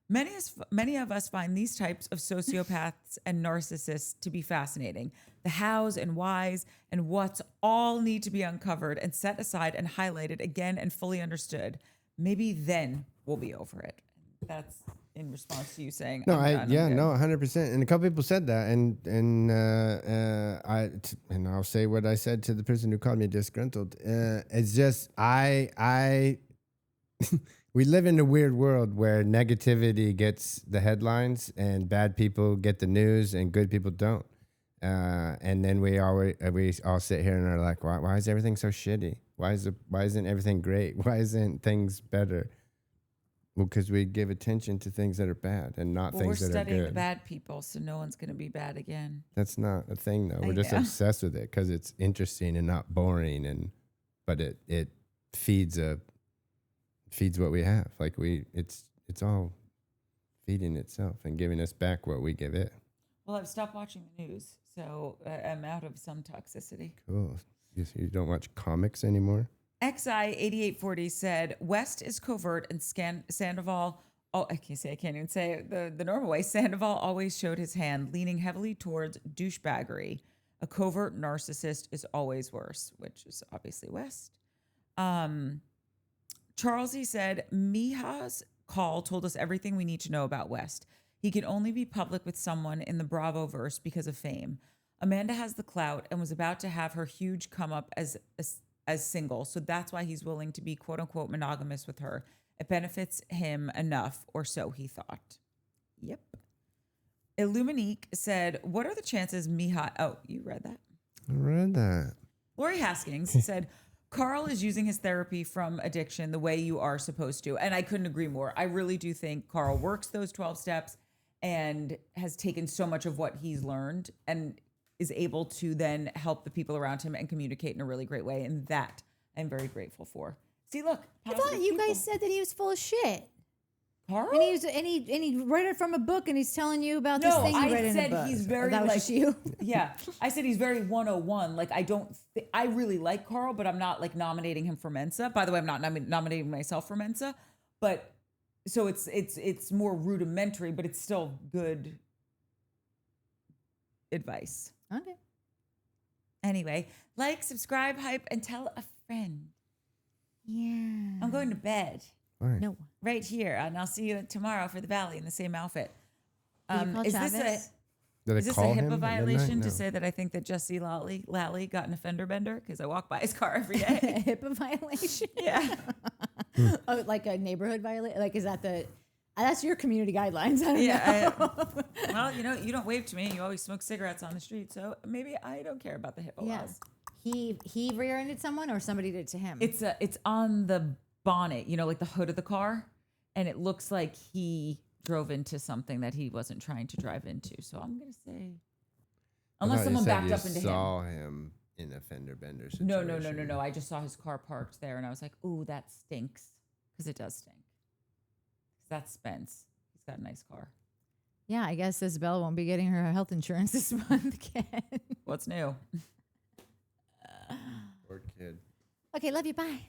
Speaker 1: Many of us find these types of sociopaths and narcissists to be fascinating. The hows and whys and what's all need to be uncovered and set aside and highlighted again and fully understood. Maybe then we'll be over it. That's in response to you saying,
Speaker 3: No,
Speaker 1: I'm done, I'm good.
Speaker 3: 100%. And a couple people said that, and I'll say what I said to the person who called me disgruntled. It's just we live in a weird world where negativity gets the headlines, and bad people get the news, and good people don't. And then we all sit here and are like, why is everything so shitty? Why isn't everything great? Why isn't things better? Well, because we give attention to things that are bad and not things that are good.
Speaker 1: We're studying the bad people, so no one's going to be bad again.
Speaker 3: That's not a thing, though. We're just
Speaker 1: know.
Speaker 3: obsessed with it because it's interesting and not boring, but it feeds what we have. Like it's all feeding itself and giving us back what we give it.
Speaker 1: Well, I've stopped watching the news, so I'm out of some toxicity.
Speaker 3: Cool. You don't watch comics anymore?
Speaker 1: XI8840 said, West is covert and Sandoval, I can't even say it the normal way. Sandoval always showed his hand, leaning heavily towards douchebaggery. A covert narcissist is always worse, which is obviously West. Charlesy said, Miha's call told us everything we need to know about West. He can only be public with someone in the Bravo-verse because of fame. Amanda has the clout and was about to have her huge come up as as single. So that's why he's willing to be quote unquote monogamous with her. It benefits him enough, or so he thought. Yep. Illuminique said, what are the chances Mihai... Oh, you read that?
Speaker 3: I read that.
Speaker 1: Lori Haskins said, Carl is using his therapy from addiction the way you are supposed to. And I couldn't agree more. I really do think Carl works those 12 steps and has taken so much of what he's learned and is able to then help the people around him and communicate in a really great way. And that I'm very grateful for. See, look.
Speaker 2: I thought you guys said that he was full of shit.
Speaker 1: Carl?
Speaker 2: And he read it from a book, and he's telling you about this thing he read in a book.
Speaker 1: He's very
Speaker 2: that was
Speaker 1: like
Speaker 2: just you.
Speaker 1: Yeah, I said he's very 101. Like I really like Carl, but I'm not like nominating him for Mensa. By the way, I'm not nominating myself for Mensa, but so it's more rudimentary, but it's still good advice.
Speaker 2: Okay.
Speaker 1: Anyway, like, subscribe, hype, and tell a friend.
Speaker 2: Yeah.
Speaker 1: I'm going to bed.
Speaker 3: Right.
Speaker 2: No.
Speaker 1: Right here, and I'll see you tomorrow for the Valley in the same outfit.
Speaker 2: Will you call
Speaker 1: Is this
Speaker 2: Travis?
Speaker 3: Did I
Speaker 1: is this a
Speaker 3: call him
Speaker 1: HIPAA
Speaker 3: at midnight?
Speaker 1: violation
Speaker 3: No.
Speaker 1: to say that I think that Jesse Lally got an offender bender because I walk by his car every day?
Speaker 2: HIPAA violation?
Speaker 1: Yeah.
Speaker 2: Oh, like a neighborhood violation? Like, is that that's your community guidelines? I don't know.
Speaker 1: Yeah. Well, you don't wave to me. You always smoke cigarettes on the street, so maybe I don't care about the HIPAA
Speaker 2: Yeah.
Speaker 1: laws.
Speaker 2: He rear-ended someone, or somebody did it to him?
Speaker 1: It's on the bonnet, like the hood of the car, and it looks like he drove into something that he wasn't trying to drive into. So I'm gonna say,
Speaker 3: I
Speaker 1: unless
Speaker 3: thought you
Speaker 1: someone
Speaker 3: said
Speaker 1: backed
Speaker 3: you
Speaker 1: up into him.
Speaker 3: saw him in a fender bender situation.
Speaker 1: No. I just saw his car parked there, and I was like, "Ooh, that stinks," because it does stink. 'Cause that's Spence. He's got a nice car.
Speaker 2: Yeah, I guess Isabella won't be getting her health insurance this month again.
Speaker 1: What's new?
Speaker 3: Poor kid.
Speaker 2: Okay, love you. Bye.